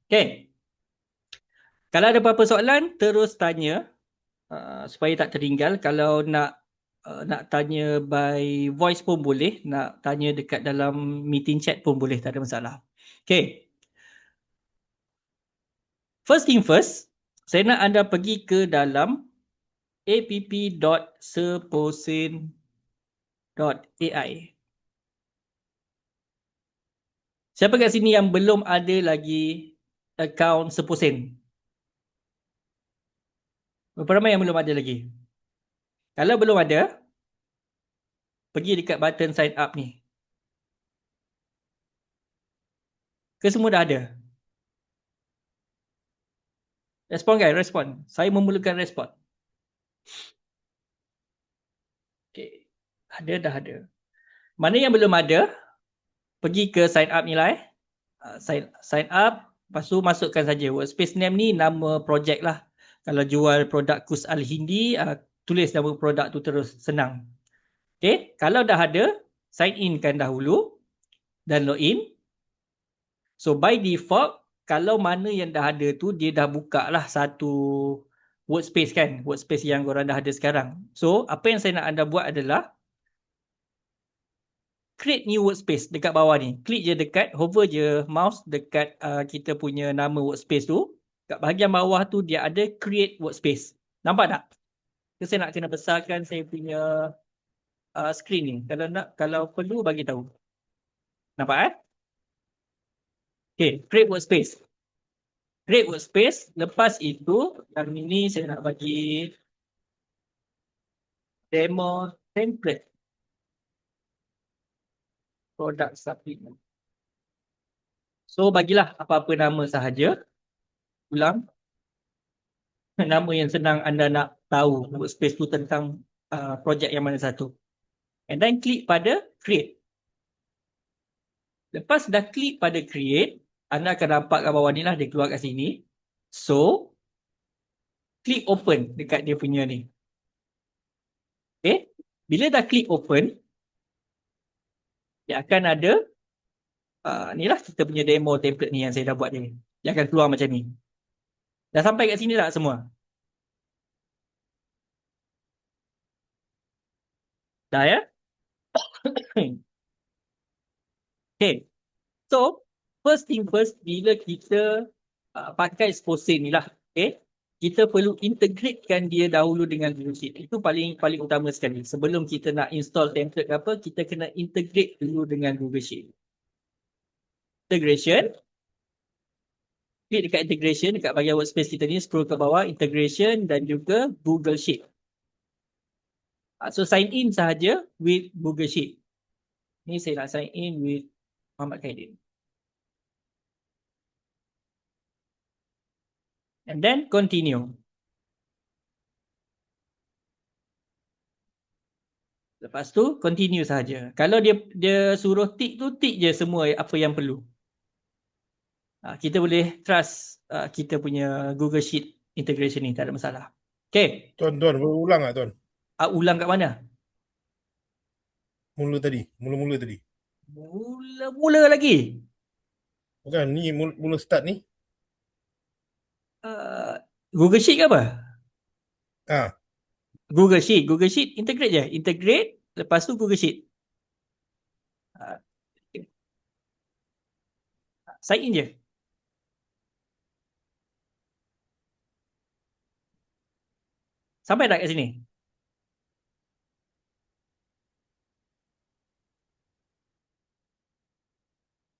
Okay. Kalau ada apa-apa soalan, terus tanya supaya tak tertinggal. Kalau nak tanya by voice pun boleh, nak tanya dekat dalam meeting chat pun boleh, tak ada masalah. Okay. First thing first, saya nak anda pergi ke dalam app.seposin.ai. Siapa kat sini yang belum ada lagi akaun Seposin? Berapa ramai yang belum ada lagi? Kalau belum ada, pergi dekat button sign up ni. Ke semua dah ada? Respon kan? Respon. Saya memerlukan respon. Okay. Ada, dah ada. Mana yang belum ada, pergi ke sign up ni lah. Sign up, lepas tu masukkan saja. Workspace name ni nama projek lah. Kalau jual produk Kus Al-Hindi, tulis nama produk tu terus, senang. Okay. Kalau dah ada, sign in kan dahulu dan login. So by default, kalau mana yang dah ada tu, dia dah buka lah satu workspace kan. Workspace yang korang dah ada sekarang. So apa yang saya nak anda buat adalah create new workspace dekat bawah ni. Klik je dekat, hover je mouse dekat kita punya nama workspace tu. Kat bahagian bawah tu dia ada create workspace. Nampak tak? Saya nak kena besarkan saya punya screen ni. Kalau perlu bagi tahu. Nampak Okay, create workspace. Create workspace. Lepas itu, yang ini saya nak bagi demo template. Product supplement. So, bagilah apa-apa nama sahaja. Ulang. Nama yang senang anda nak tahu workspace tu tentang projek yang mana satu. And then klik pada create. Lepas dah klik pada create, anda akan nampak kat bawah ni lah, dia keluar kat sini. So, klik open dekat dia punya ni. Okay. Bila dah klik open, dia akan ada ni lah kita punya demo template ni yang saya dah buat ni. Dia akan keluar macam ni. Dah sampai kat sini tak semua? Dah ya? Okay. So, first thing first, bila kita pakai Sposin ni lah, okay, kita perlu integratekan dia dahulu dengan Google Sheet. Itu paling utama sekali. Sebelum kita nak install template ke apa, kita kena integrate dulu dengan Google Sheet. Integration. Klik dekat integration, dekat bahagian workspace kita ni, scroll ke bawah, integration dan juga Google Sheet. So, sign in sahaja with Google Sheet. Ni saya nak sign in with Muhammad Khaidin. And then continue. Lepas tu continue saja. Kalau dia suruh tick tu, tick je semua apa yang perlu. Kita boleh trust kita punya Google Sheet integration ni, tak ada masalah. Okay. Tuan, berulang tak tuan? Ulang kat mana? Mula tadi. Mula lagi? Bukan, ni mula start ni. Google Sheet ke apa? Ah, Google Sheet integrate je. Integrate, lepas tu Google Sheet. Sign in je. Sampai tak kat sini?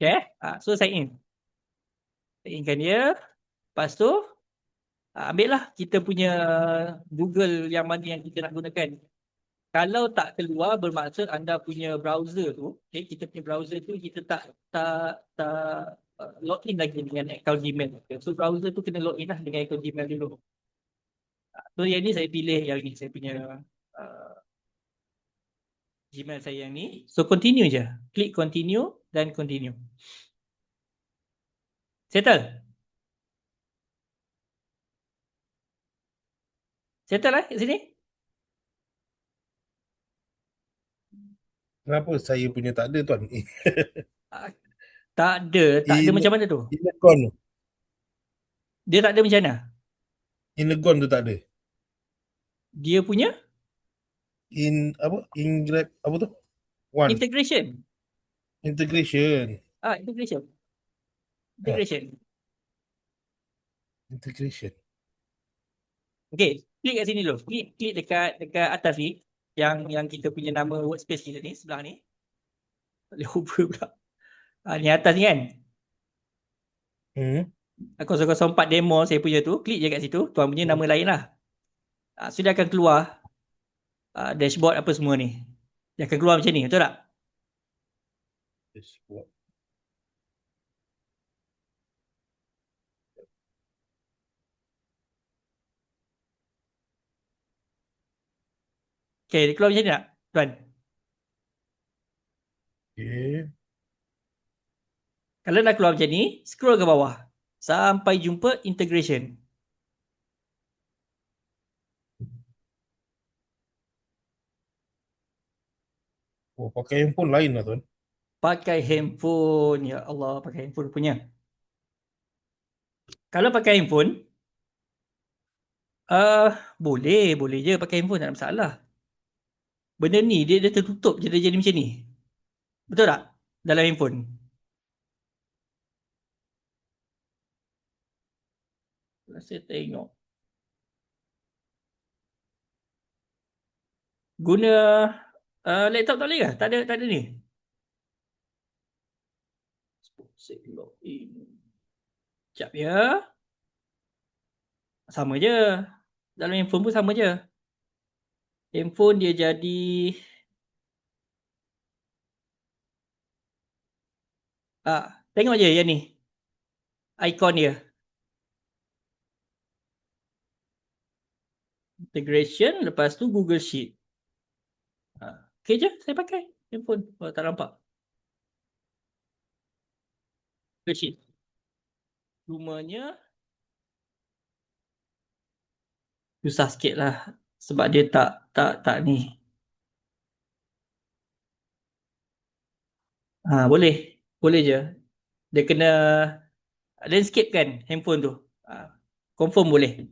Okay. So sign in. Sign in kan dia. Lepas tu, ambil lah kita punya Google yang mana yang kita nak gunakan. Kalau tak keluar, bermaksud anda punya browser tu, okay, kita punya browser tu kita tak login lagi dengan akaun Gmail. Okay. So browser tu kena login lah dengan akaun Gmail dulu. So yang ni saya pilih yang ni, saya punya Gmail saya yang ni. So continue je. Klik continue dan continue. Settle? Settle lah kat sini? kenapa saya punya tak ada tuan? Tak ada macam mana tu? Email con. Dia tak ada macam mana? In Legon tu tak ada. Dia punya In apa? In Grab apa tu? One. integration. Integration. Integration. Ah, Integration. integration. Okay, klik kat sini dulu. Klik dekat atas ni. Yang kita punya nama workspace kita ni, sebelah ni. Boleh lupa pula. Ni atas ni kan. Hmm. 004 demo saya punya tu. Klik je kat situ. Tuan punya nama lain lah. Sudah akan keluar dashboard apa semua ni. Dia akan keluar macam ni, betul tak? Dashboard. Okay, dia keluar macam ni tak, tuan? Okay. Kalau dah keluar macam ni, scroll ke bawah. Sampai jumpa integration. Oh, pakai handphone lain lah tuan. Pakai handphone. Ya Allah, pakai handphone punya. Kalau pakai handphone, boleh je pakai handphone, tak ada masalah. Benda ni dia tertutup je, dia jadi macam ni. Betul tak? Dalam handphone. Saya tengok. Guna laptop tak boleh ke? Tak ada ni. Login. Sekejap ya. Sama je. Dalam handphone pun sama je. Handphone dia jadi tengok je yang ni. Ikon dia. Integration, lepas tu Google Sheet. Okay je, saya pakai handphone. Oh, tak nampak. Google Sheet. Cumanya susah sikit lah. Sebab dia tak ni. Boleh. Boleh je. Dia kena landscape kan handphone tu. Confirm boleh.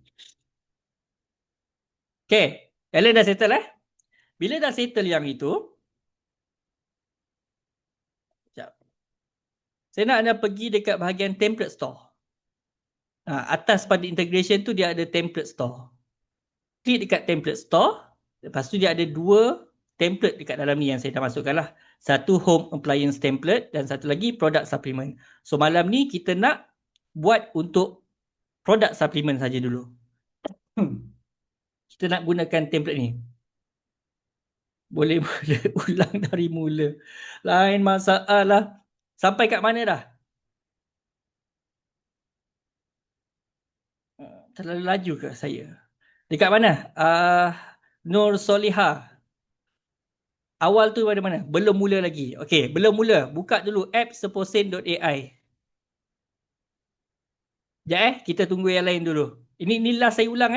Okay. Ellen dah settle Bila dah settle yang itu, sekejap. Saya nak anda pergi dekat bahagian template store. Atas pada integration tu dia ada template store. Klik dekat template store. Lepas tu dia ada 2 template dekat dalam ni yang saya dah masukkan lah. Satu home appliance template dan satu lagi product supplement. So malam ni kita nak buat untuk product supplement saja dulu. Kita nak gunakan template ni. Boleh ulang dari mula. Lain masalah. Sampai kat mana dah? Terlalu laju ke saya? Dekat mana? Nur Soliha. Awal tu pada mana? Belum mula lagi. Okey, belum mula. Buka dulu app seposen.ai. Sekejap kita tunggu yang lain dulu. Ini last saya ulang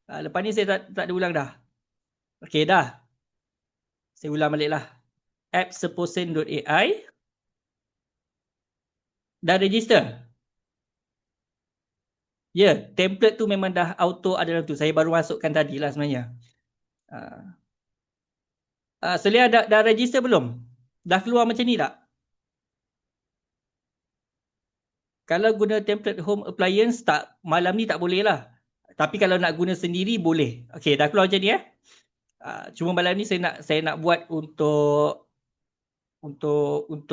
lepas ni saya tak ada ulang dah. Okey dah. Saya ulang balik lah. App seposen.ai. Dah register? Ya, template tu memang dah auto ada dalam tu. Saya baru masukkan tadi lah sebenarnya. Selia dah register belum? Dah keluar macam ni tak? Kalau guna template home appliance malam ni tak boleh lah. Tapi kalau nak guna sendiri boleh. Okey, dah keluar macam ni cuma malam ni saya nak buat untuk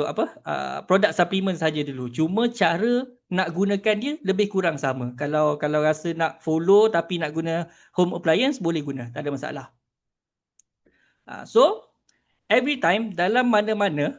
apa? Produk supplement saja dulu. Cuma cara nak gunakan dia lebih kurang sama. Kalau rasa nak follow tapi nak guna home appliance boleh guna, tak ada masalah. So every time dalam mana-mana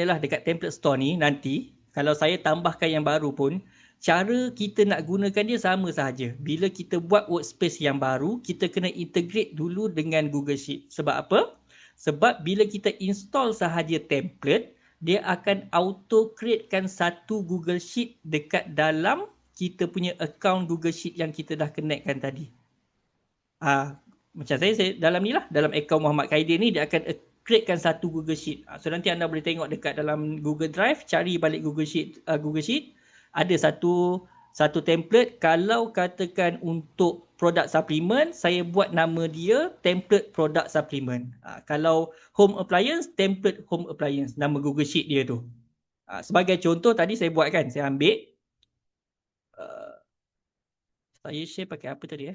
lah dekat template store ni nanti kalau saya tambahkan yang baru pun, cara kita nak gunakan dia sama sahaja. Bila kita buat workspace yang baru, kita kena integrate dulu dengan Google Sheet. Sebab apa? Sebab bila kita install sahaja template, dia akan auto createkan satu Google Sheet dekat dalam kita punya account Google Sheet yang kita dah connectkan tadi. Macam saya dalam ni lah, dalam account Muhammad Khaidin ni, dia akan createkan satu Google Sheet. So nanti anda boleh tengok dekat dalam Google Drive, cari balik Google Sheet. Ada Satu template, kalau katakan untuk produk suplemen, saya buat nama dia template product supplement. Kalau home appliance, template home appliance, nama Google Sheet dia tu. Sebagai contoh tadi saya buat kan, saya ambil saya share pakai apa tadi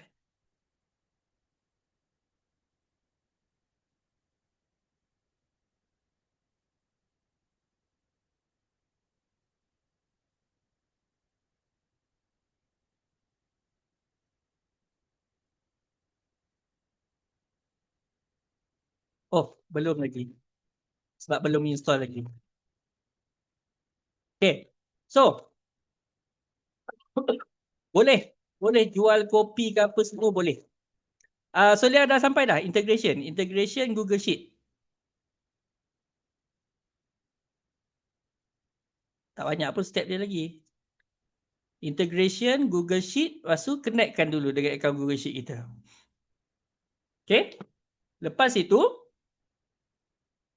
Oh, belum lagi. Sebab belum install lagi. Okay. So, boleh. Boleh jual kopi ke apa semua boleh. So, Lia dah sampai dah integration. Integration Google Sheet. Tak banyak pun step dia lagi. Integration Google Sheet. Lepas tu connectkan dulu dengan account Google Sheet kita. Okay. Lepas itu,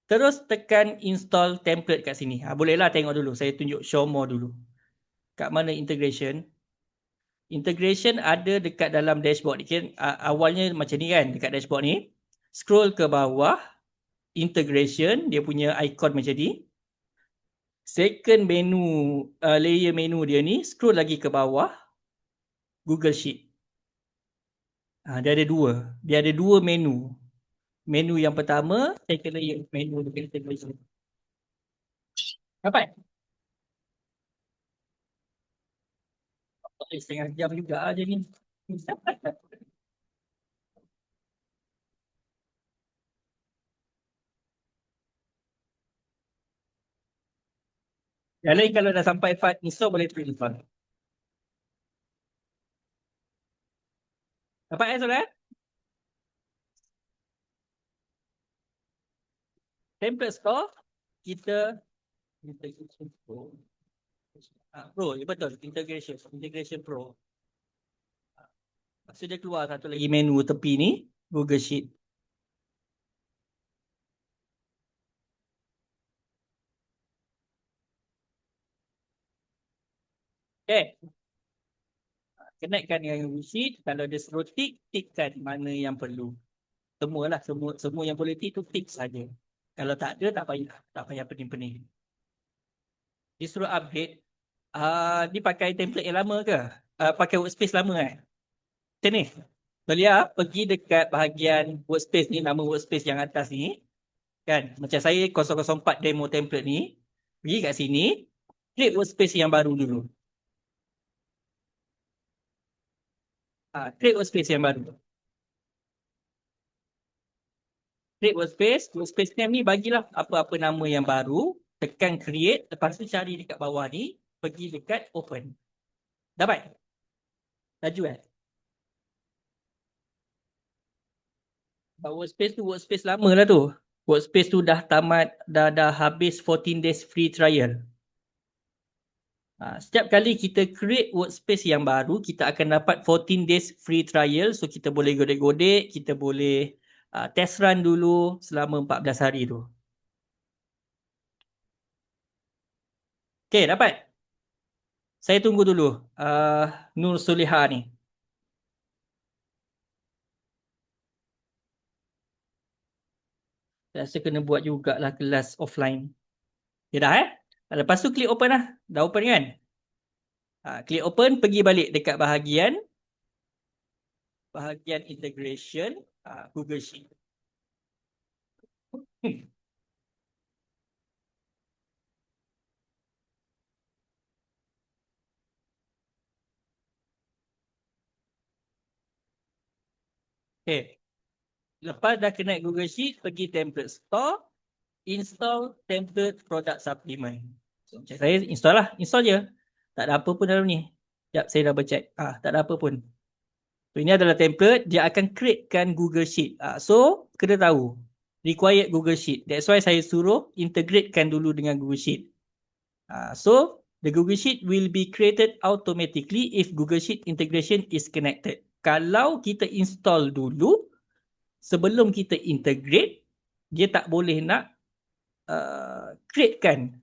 terus tekan install template kat sini. Bolehlah tengok dulu. Saya tunjuk show more dulu. Kat mana integration? Integration ada dekat dalam dashboard. Awalnya macam ni kan, dekat dashboard ni. Scroll ke bawah. Integration, dia punya icon macam ni. Second menu, layer menu dia ni, scroll lagi ke bawah. Google Sheet. Dia ada dua. Dia ada dua menu. Menu yang pertama, second layer menu integration. Dapat? Setengah jam juga aja ni. Yang lain kalau dah sampai part install boleh terus install. Dapat saudara? Template store, kita integration pro. Pro, ya betul. Integration pro. Lepas tu dia keluar satu lagi menu tepi ni, Google Sheet. Okay. Connectkan dengan Google Sheet. Kalau dia suruh tick, tickkan mana yang perlu. Semualah, semua yang boleh tick tu tick saja. Kalau tak ada, tak payah pening-pening. Dia suruh update. Dia pakai template yang lama ke? Pakai workspace lama kan? Macam ni. Belia pergi dekat bahagian workspace ni, nama workspace yang atas ni. Kan? Macam saya 004 demo template ni. Pergi kat sini. Create workspace yang baru dulu. Create workspace yang baru. Create workspace. Workspace name ni bagilah apa-apa nama yang baru. Tekan create. Lepas tu cari dekat bawah ni. Pergi dekat open. Dapat? Laju workspace tu workspace lama lah tu. Workspace tu dah tamat, dah habis 14 days free trial. Setiap kali kita create workspace yang baru, kita akan dapat 14 days free trial. So kita boleh godek-godek, kita boleh test run dulu selama 14 hari tu. Okay, dapat? Saya tunggu dulu Nur Suliha ni. Saya rasa kena buat jugalah kelas offline. Ya dah Lepas tu klik open lah. Dah open kan? Klik open, pergi balik dekat bahagian integration Google Sheet. Okay. Lepas dah connect Google Sheet, pergi template store, install template product supplement. So, macam saya install lah, install je. Tak ada apa pun dalam ni. Sekejap, saya dah bercheck. Tak ada apa pun. So, ini adalah template, dia akan createkan Google Sheet. So, kena tahu. Required Google Sheet. That's why saya suruh integratekan dulu dengan Google Sheet. So, the Google Sheet will be created automatically if Google Sheet integration is connected. Kalau kita install dulu, sebelum kita integrate, dia tak boleh nak createkan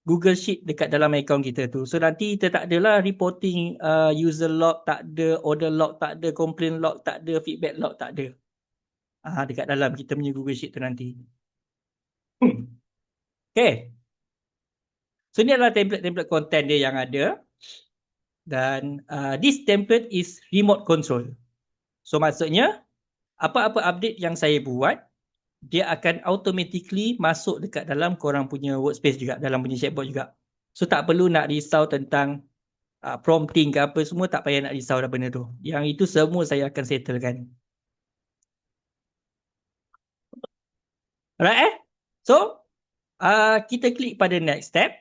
Google Sheet dekat dalam akaun kita tu. So nanti kita tak adalah reporting user log, tak ada order log, tak ada complaint log, tak ada feedback log, tak ada. Dekat dalam kita punya Google Sheet tu nanti. Okay. So ni adalah template-template content dia yang ada. Dan this template is remote control. So maksudnya apa-apa update yang saya buat, dia akan automatically masuk dekat dalam korang punya workspace juga, dalam punya chatbot juga. So tak perlu nak risau tentang prompting ke apa semua, tak payah nak risau dah benda tu. Yang itu semua saya akan settlekan. Alright So kita klik pada next step.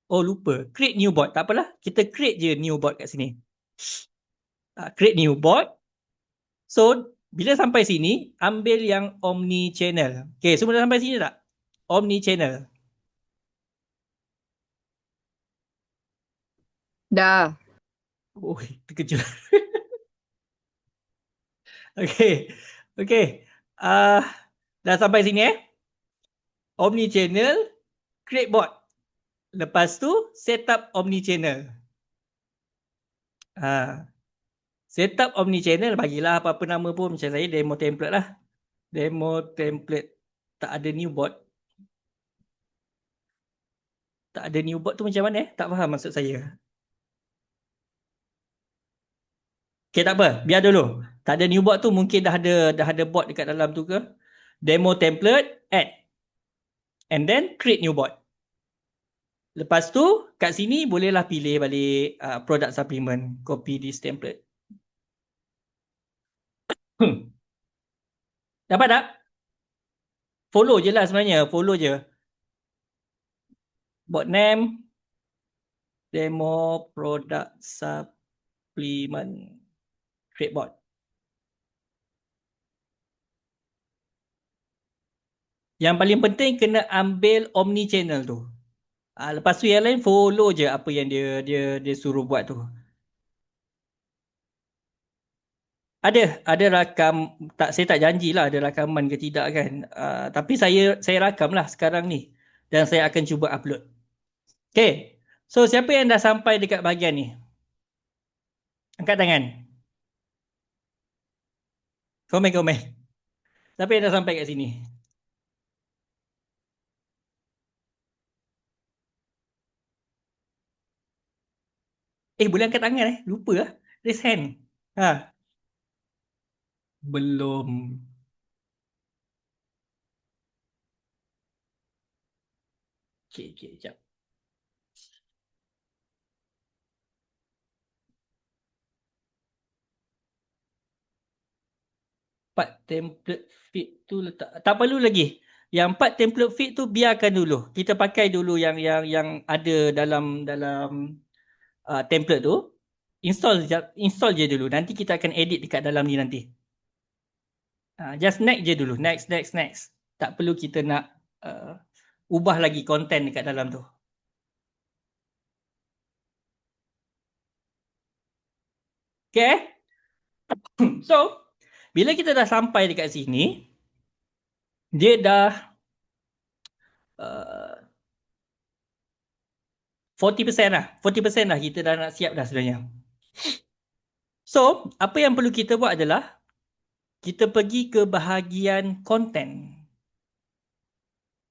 Oh lupa, create new bot. Tak apalah, kita create je new bot kat sini. Create new bot. So bila sampai sini, ambil yang omni channel. Okay, semua dah sampai sini tak? Omni channel. Dah. Oh, terkejut. Okay. Okay. Dah sampai sini Omni channel, create bot. Lepas tu, set up omni channel. Set up omni channel, bagilah apa-apa nama pun. Macam saya, demo template lah. Demo template. Tak ada new bot. Tak ada new bot tu macam mana Tak faham maksud saya. Okay, tak apa. Biar dulu. Tak ada new bot tu mungkin dah ada bot dekat dalam tu ke. Demo template, add. And then create new bot. Lepas tu, kat sini bolehlah pilih balik product supplement. Copy this template. Dapat tak? Follow je lah sebenarnya. Follow je. Bot name. Demo product supplement. Create bot. Yang paling penting kena ambil omni channel tu. Lepas tu yang lain follow je apa yang dia suruh buat tu. Ada rakam, saya tak janjilah ada rakaman ke tidak kan. Tapi saya rakam lah sekarang ni dan saya akan cuba upload. Okay. So siapa yang dah sampai dekat bahagian ni? Angkat tangan. Komen. Siapa yang dah sampai kat sini? Boleh angkat tangan lupa lah. Raise hand. Belum. Okay, sekejap. Part template feed tu letak. Tak perlu lagi. Yang part template feed tu biarkan dulu. Kita pakai dulu yang ada dalam template tu. Install je dulu. Nanti kita akan edit dekat dalam ni nanti. Just next je dulu. Next. Tak perlu kita nak ubah lagi konten dekat dalam tu. Okay. So, bila kita dah sampai dekat sini, dia dah 40% lah. 40% lah kita dah nak siap dah sebenarnya. So, apa yang perlu kita buat adalah kita pergi ke bahagian konten.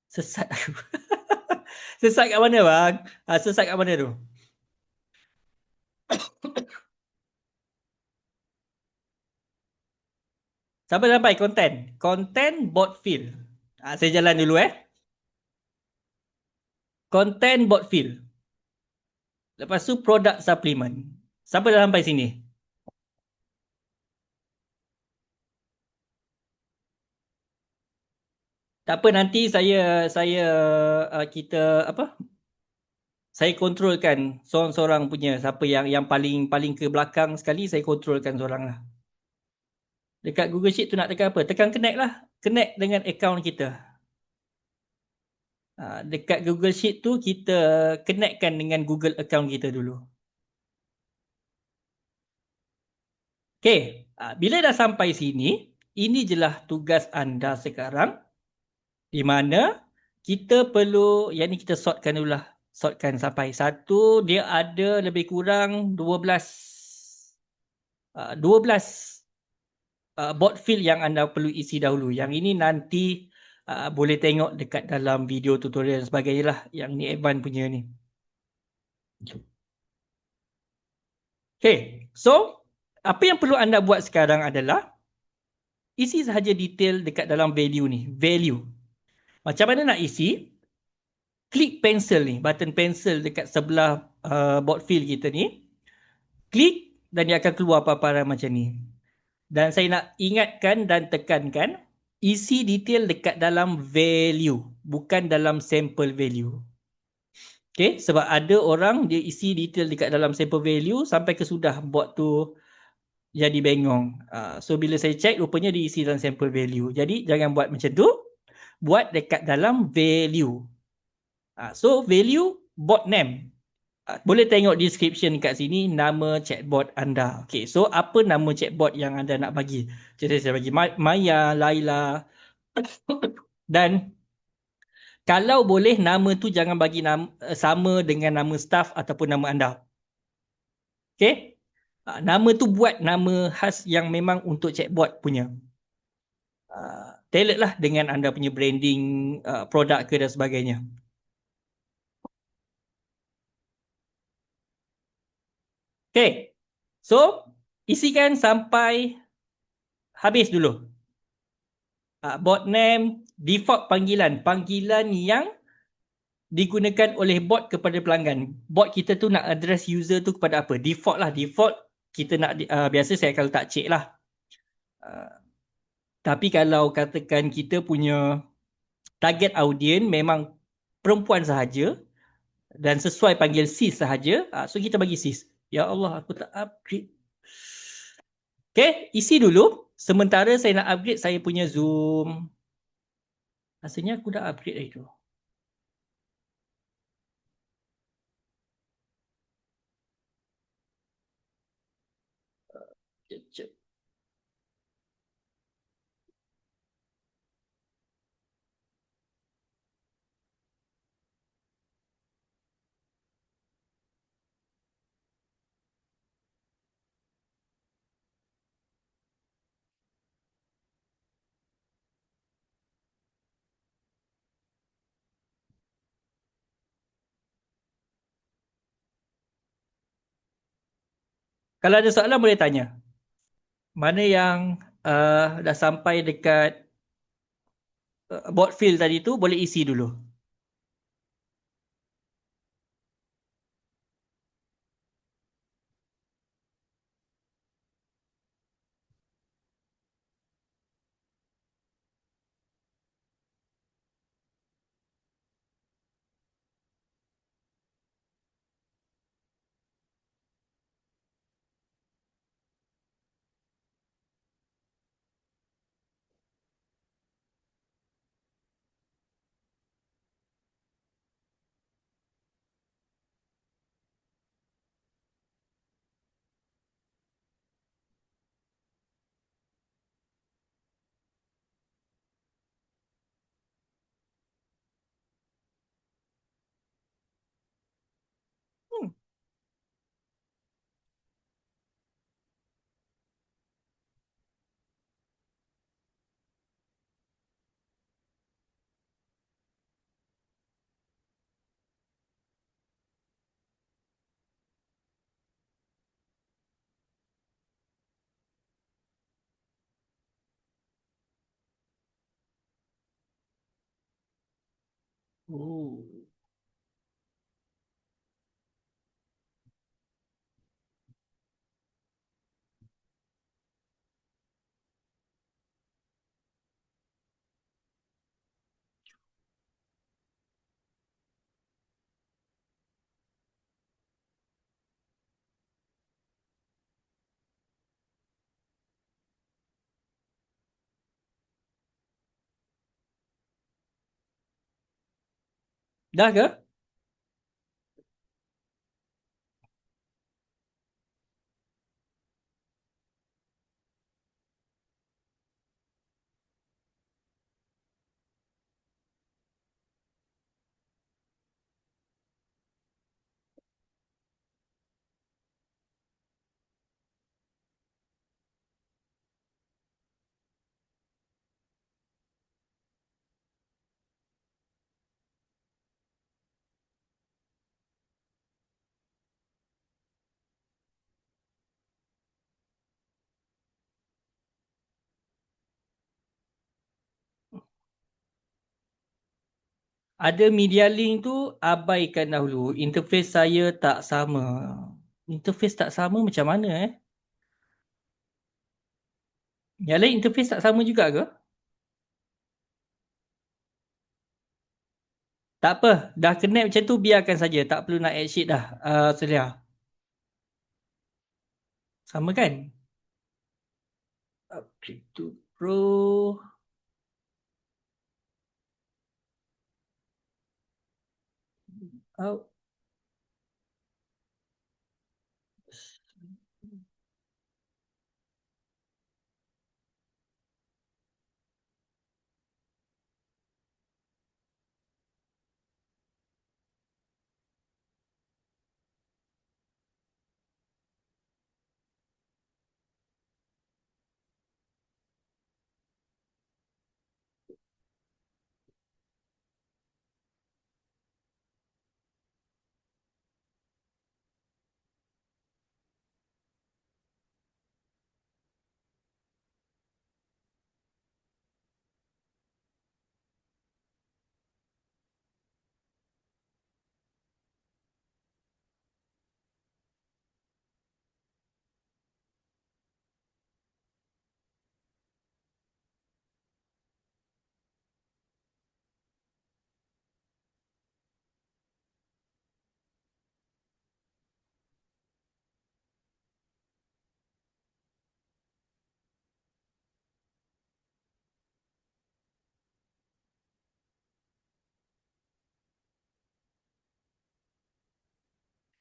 Sesat aku. Sesat kat mana bang? Sesat kat mana tu? Sampai konten. Konten bot field. Saya jalan dulu Konten bot field. Lepas tu product supplement. Sampai dah sampai sini. Tak apa nanti kita saya kontrolkan seorang-seorang punya siapa yang paling ke belakang sekali saya kontrolkan seorang lah. Dekat Google Sheet tu nak tekan apa? Tekan connect lah. Connect dengan akaun kita. Dekat Google Sheet tu kita connectkan dengan Google account kita dulu. Okay. Bila dah sampai sini, ini jelah tugas anda sekarang. Di mana kita perlu, yang ni kita sortkan dulu lah. Sortkan sampai satu, dia ada lebih kurang 12 board field yang anda perlu isi dahulu. Yang ini nanti boleh tengok dekat dalam video tutorial dan sebagainya lah. Yang ni advance punya ni. Okay, so apa yang perlu anda buat sekarang adalah isi sahaja detail dekat dalam value ni. Value. Macam mana nak isi? Klik pencil ni, button pencil dekat sebelah board field kita ni. Klik dan dia akan keluar paparan macam ni. Dan saya nak ingatkan dan tekankan, isi detail dekat dalam value, bukan dalam sample value. Okay, sebab ada orang dia isi detail dekat dalam sample value sampai kesudah bot tu jadi bengong. So bila saya check, rupanya diisi dalam sample value. Jadi jangan buat macam tu, buat dekat dalam value. So value bot name. Boleh tengok description kat sini, nama chatbot anda. Okay, so apa nama chatbot yang anda nak bagi? Jadi saya bagi Maya, Laila. Dan kalau boleh nama tu jangan bagi nama sama dengan nama staff ataupun nama anda. Okay? Nama tu buat nama khas yang memang untuk chatbot punya. Tailored lah dengan anda punya branding produk ke dan sebagainya. Okay. So, isikan sampai habis dulu. Bot name, default panggilan. Panggilan yang digunakan oleh bot kepada pelanggan. Bot kita tu nak address user tu kepada apa? Default lah. Default kita nak, biasa saya akan letak cek lah. Tapi kalau katakan kita punya target audience memang perempuan sahaja dan sesuai panggil sis sahaja, so kita bagi sis. Ya Allah, aku tak upgrade. Okay, isi dulu. Sementara saya nak upgrade saya punya Zoom. Rasanya aku dah upgrade dah itu. Jep. Kalau ada soalan boleh tanya. Mana yang dah sampai dekat board field tadi tu boleh isi dulu. Hmm. Oh. Dah ke? Ada media link tu, abaikan dahulu. Interface saya tak sama. Interface tak sama macam mana Yang lain interface tak sama juga ke? Tak apa. Dah connect macam tu, biarkan saja. Tak perlu nak add sheet dah. Selia. Sama kan? Upgrade to Pro. Oh.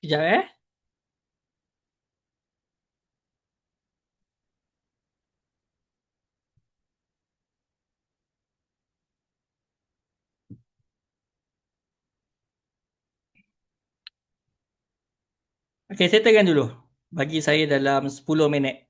Sekejap Okay, settlekan dulu. Bagi saya dalam 10 minit.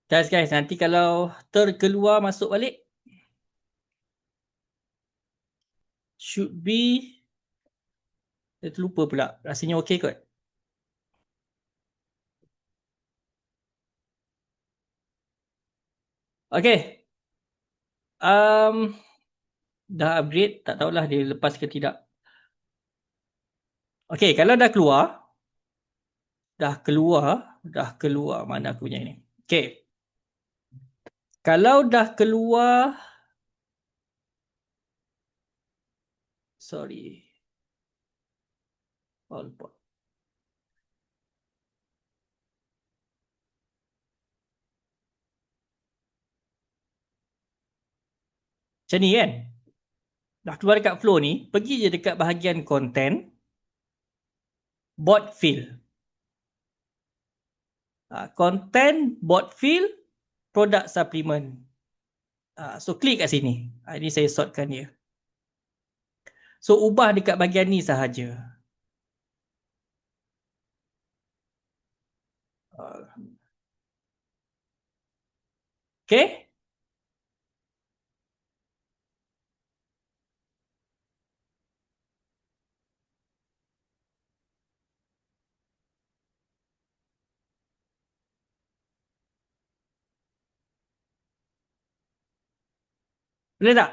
Guys, nanti kalau terkeluar masuk balik, should be, saya terlupa pula. Rasanya okey kot. Okay. Dah upgrade, tak tahulah dia lepas ke tidak. Okay, kalau dah keluar mana aku punya ni. Okay. Kalau dah keluar, sorry. All port. Macam ni kan? Dah keluar dekat flow ni, pergi je dekat bahagian content. bought field. Content, bought field, product supplement. So klik kat sini. Ini saya sortkan dia. So ubah dekat bahagian ni sahaja. Okay. Boleh tak?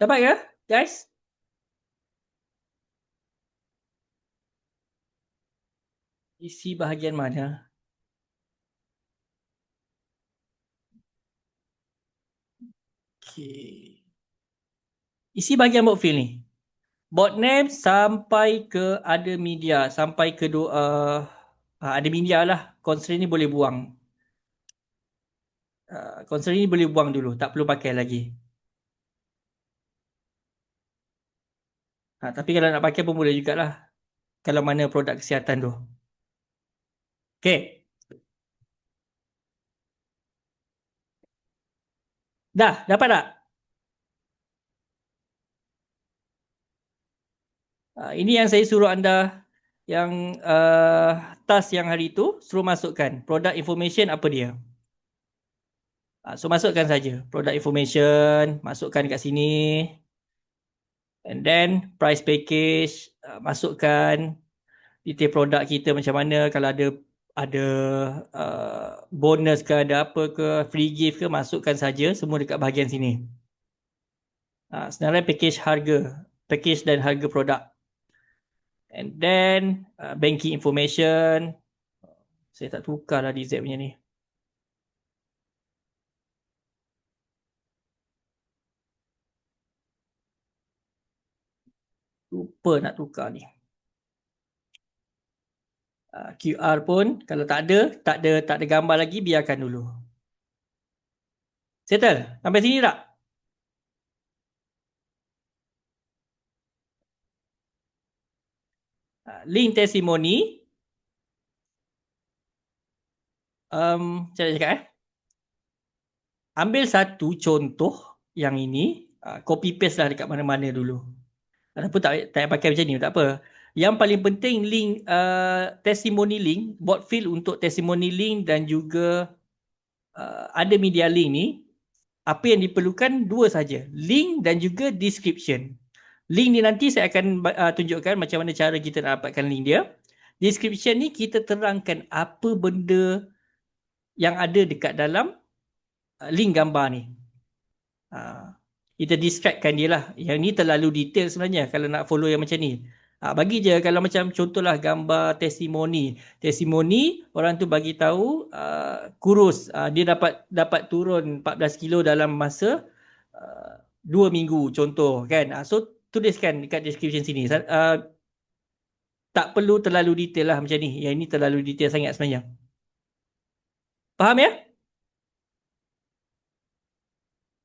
Dapat ke, guys? Isi bahagian mana? Okay. Isi bahagian bot field ni. Bot name sampai ke ada media. Sampai ke ada media lah. Constraint ni boleh buang. Constraint ni boleh buang dulu. Tak perlu pakai lagi. Tapi kalau nak pakai pun boleh jugalah. Kalau mana produk kesihatan tu. Okay. Dah, dapat tak? Ini yang saya suruh anda yang task yang hari tu suruh masukkan. Product information apa dia? So masukkan saja. Product information, masukkan kat sini. And then price package, masukkan detail produk kita macam mana, kalau ada bonus ke, ada apa ke, free gift ke, masukkan saja semua dekat bahagian sini. Senarai package dan harga produk. And then banking information. Saya tak tukar lah DZ punya ni. Lupa nak tukar ni. QR pun kalau tak ada gambar lagi, biarkan dulu. Settle? Sampai sini tak? Link testimoni. Macam mana cakap ambil satu contoh yang ini, copy paste lah dekat mana-mana dulu. Ataupun tak pakai macam ni, tak apa. Yang paling penting link testimoni link, bot field untuk testimoni link dan juga ada media link ni, apa yang diperlukan dua saja, link dan juga description. Link ni nanti saya akan tunjukkan macam mana cara kita nak dapatkan link dia. Description ni kita terangkan apa benda yang ada dekat dalam link gambar ni. Kita distractkan dia lah. Yang ni terlalu detail sebenarnya kalau nak follow yang macam ni. Bagi je kalau macam contohlah gambar testimoni. Testimoni orang tu bagi tahu kurus, dia dapat turun 14 kilo dalam masa 2 minggu contoh kan. So tuliskan dekat description sini. Tak perlu terlalu detail lah macam ni. Yang ini terlalu detail sangat sebenarnya. Faham ya?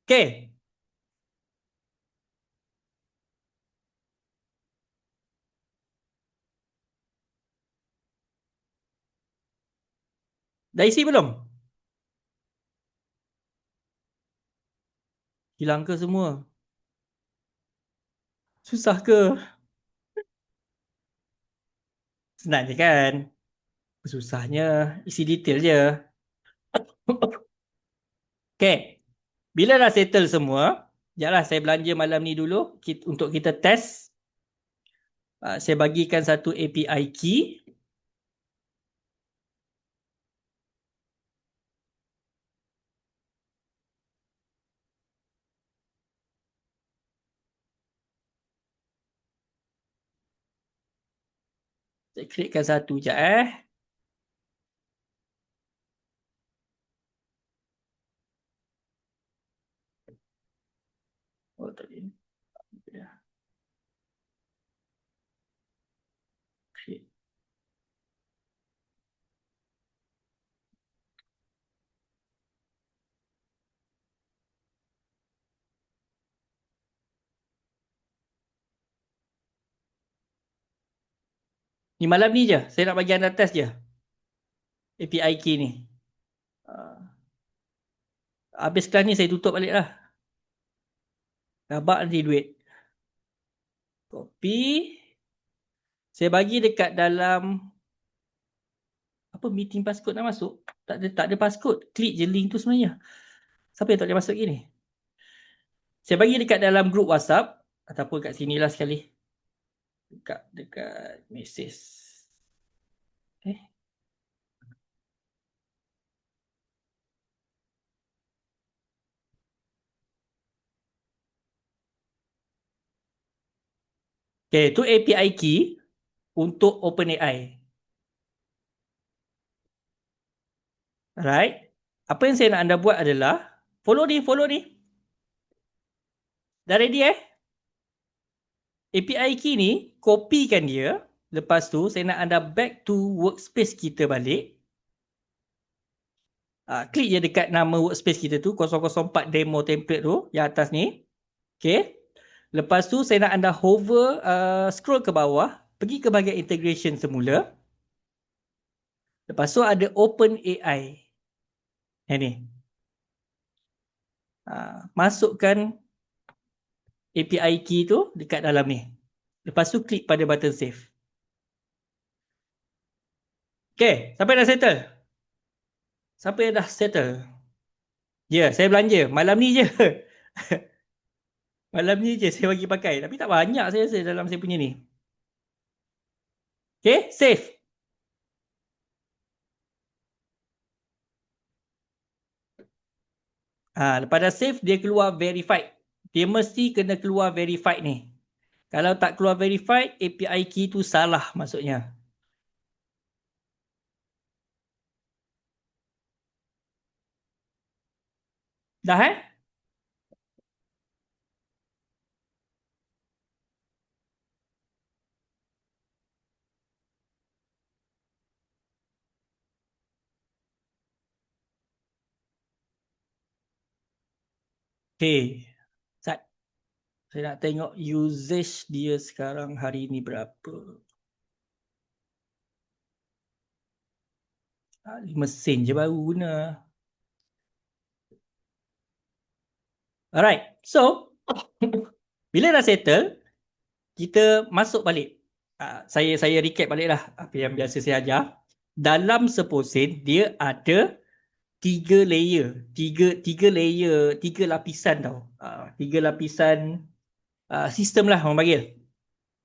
Okay. Dah isi belum? Hilang ke semua? Susah ke? Senang je kan? Susahnya isi detail je. Okay. Bila dah settle semua, sekejaplah saya belanja malam ni dulu untuk kita test. Saya bagikan satu API key. Saya klikkan satu je tadi. Create. Ni malam ni je. Saya nak bagi anda test je. API key ni. Habis kelas ni saya tutup balik lah. Rabak nanti duit. Copy. Saya bagi dekat dalam apa meeting passcode nak masuk. Tak ada passcode. Klik je link tu sebenarnya. Siapa yang tak boleh masuk gini? Saya bagi dekat dalam grup WhatsApp ataupun kat sinilah sekali. Dekat message. Okay, tu API key untuk OpenAI. Alright. Apa yang saya nak anda buat adalah follow ni. Dah ready API key ni, kopikan dia. Lepas tu, saya nak anda back to workspace kita balik. Klik je dekat nama workspace kita tu, 004 demo template tu, yang atas ni. Okay. Lepas tu, saya nak anda hover, scroll ke bawah, pergi ke bahagian integration semula. Lepas tu, ada OpenAI. Yang ni. Masukkan API key tu dekat dalam ni. Lepas tu, klik pada button save. Okay, sampai dah settle? Siapa yang dah settle? Ya, saya belanja. Malam ni je. Malam ni je saya bagi pakai. Tapi tak banyak saya rasa dalam saya punya ni. Okay, save. Lepas dah save, dia keluar verified. Dia mesti kena keluar verified ni. Kalau tak keluar verified, API key tu salah maksudnya. Dah Okay. Saya nak tengok usage dia sekarang hari ni berapa. Mesin je baru guna. Alright. So, bila dah settle, kita masuk balik. Saya recap balik lah apa yang biasa saya ajar. Dalam seposen, dia ada 3 layer. 3 layer, 3 lapisan tau. 3 lapisan sistem lah orang panggil.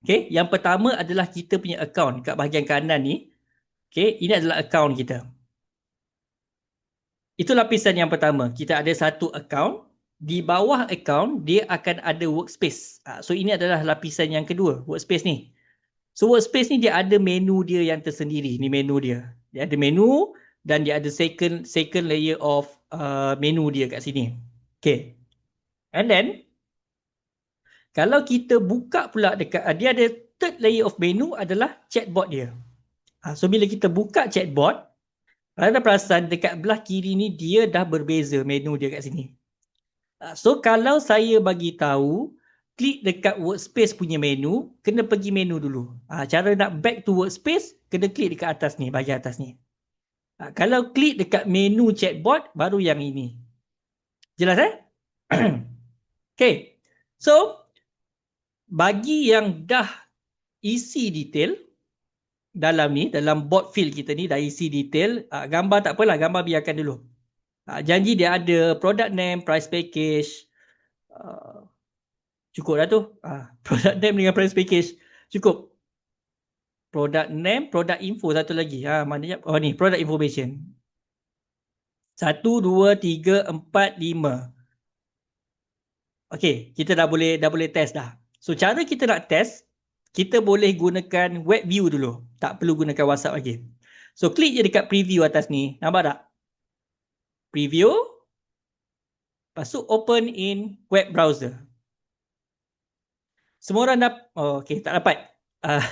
Okay, yang pertama adalah kita punya account kat bahagian kanan ni. Okay, ini adalah account kita. Itu lapisan yang pertama. Kita ada satu account. Di bawah account, dia akan ada workspace. So, ini adalah lapisan yang kedua, workspace ni. So, workspace ni dia ada menu dia yang tersendiri. Ni menu dia. Dia ada menu dan dia ada second layer of menu dia kat sini. Okay. And then, kalau kita buka pula dekat, dia ada third layer of menu adalah chatbot dia. So, bila kita buka chatbot, anda perasan dekat belah kiri ni dia dah berbeza menu dia kat sini. So, kalau saya bagi tahu, klik dekat workspace punya menu, kena pergi menu dulu. Cara nak back to workspace, kena klik dekat atas ni, bahagian atas ni. Kalau klik dekat menu chatbot, baru yang ini. Jelas Okay. So, bagi yang dah isi detail dalam ni, dalam bot field kita ni dah isi detail, gambar tak apalah, gambar biarkan dulu. Janji dia ada product name, price package. Cukup dah tu. Product name dengan price package. Cukup. Product name, product info satu lagi. Maknanya, ni, product information. 1, 2, 3, 4, 5. Okay, kita dah boleh test dah. So, cara kita nak test, kita boleh gunakan web view dulu. Tak perlu gunakan WhatsApp lagi. So, klik je dekat preview atas ni. Nampak tak? Preview. Lepas tu, open in web browser. Semua orang okay, tak dapat. Uh,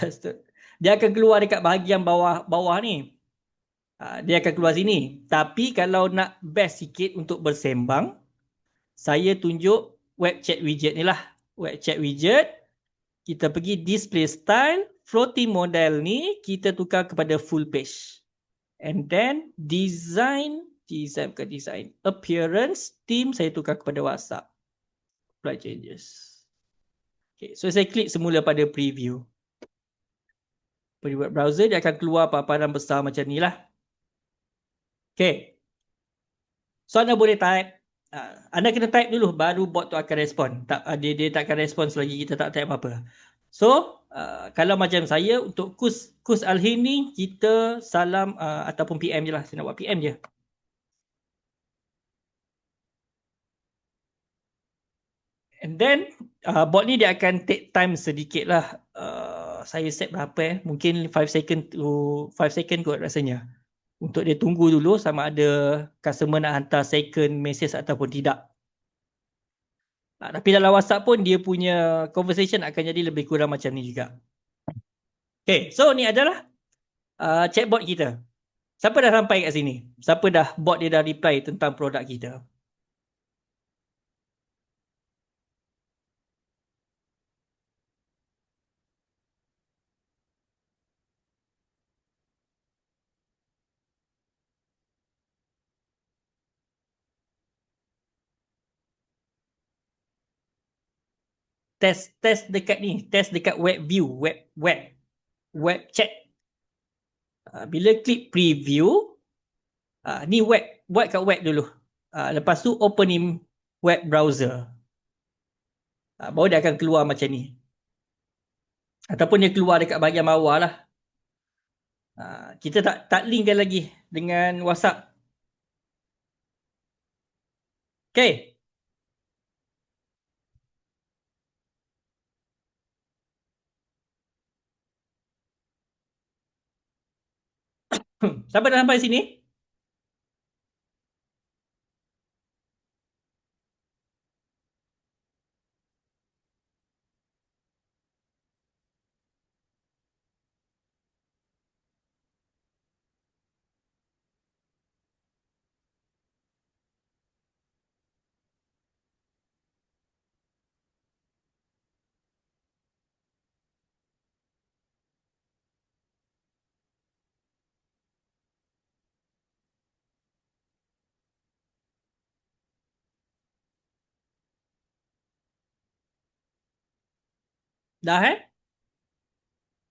dia akan keluar dekat bahagian bawah ni. Dia akan keluar sini. Tapi kalau nak best sikit untuk bersembang, saya tunjuk web chat widget ni lah. Web chat widget, kita pergi display style, floating model ni kita tukar kepada full page. And then bukan design, appearance, theme saya tukar kepada WhatsApp. Apply changes. Okay, so saya klik semula pada preview. Pada web browser dia akan keluar paparan besar macam ni lah. Okay. So anda boleh type. Anda kena type dulu baru bot tu akan respon. Dia tak akan respon selagi kita tak type apa-apa. So kalau macam saya untuk Kus Alhin ni kita salam ataupun PM je lah. Saya nak buat PM je. And then bot ni dia akan take time sedikit lah. Saya set berapa mungkin 5 second to 5 second kot rasanya. Untuk dia tunggu dulu sama ada customer nak hantar second message ataupun tidak. Tapi dalam WhatsApp pun dia punya conversation akan jadi lebih kurang macam ni juga. Okay, so ni adalah chatbot kita. Siapa dah sampai kat sini? Siapa dah bot dia dah reply tentang produk kita? Test dekat ni, test dekat web view, web chat. Bila klik preview, ni web, buat kat web dulu. Lepas tu opening web browser. Baru dia akan keluar macam ni. Ataupun dia keluar dekat bahagian bawah lah. Kita tak linkkan lagi dengan WhatsApp. Okay. Siapa dah sampai sini? Dah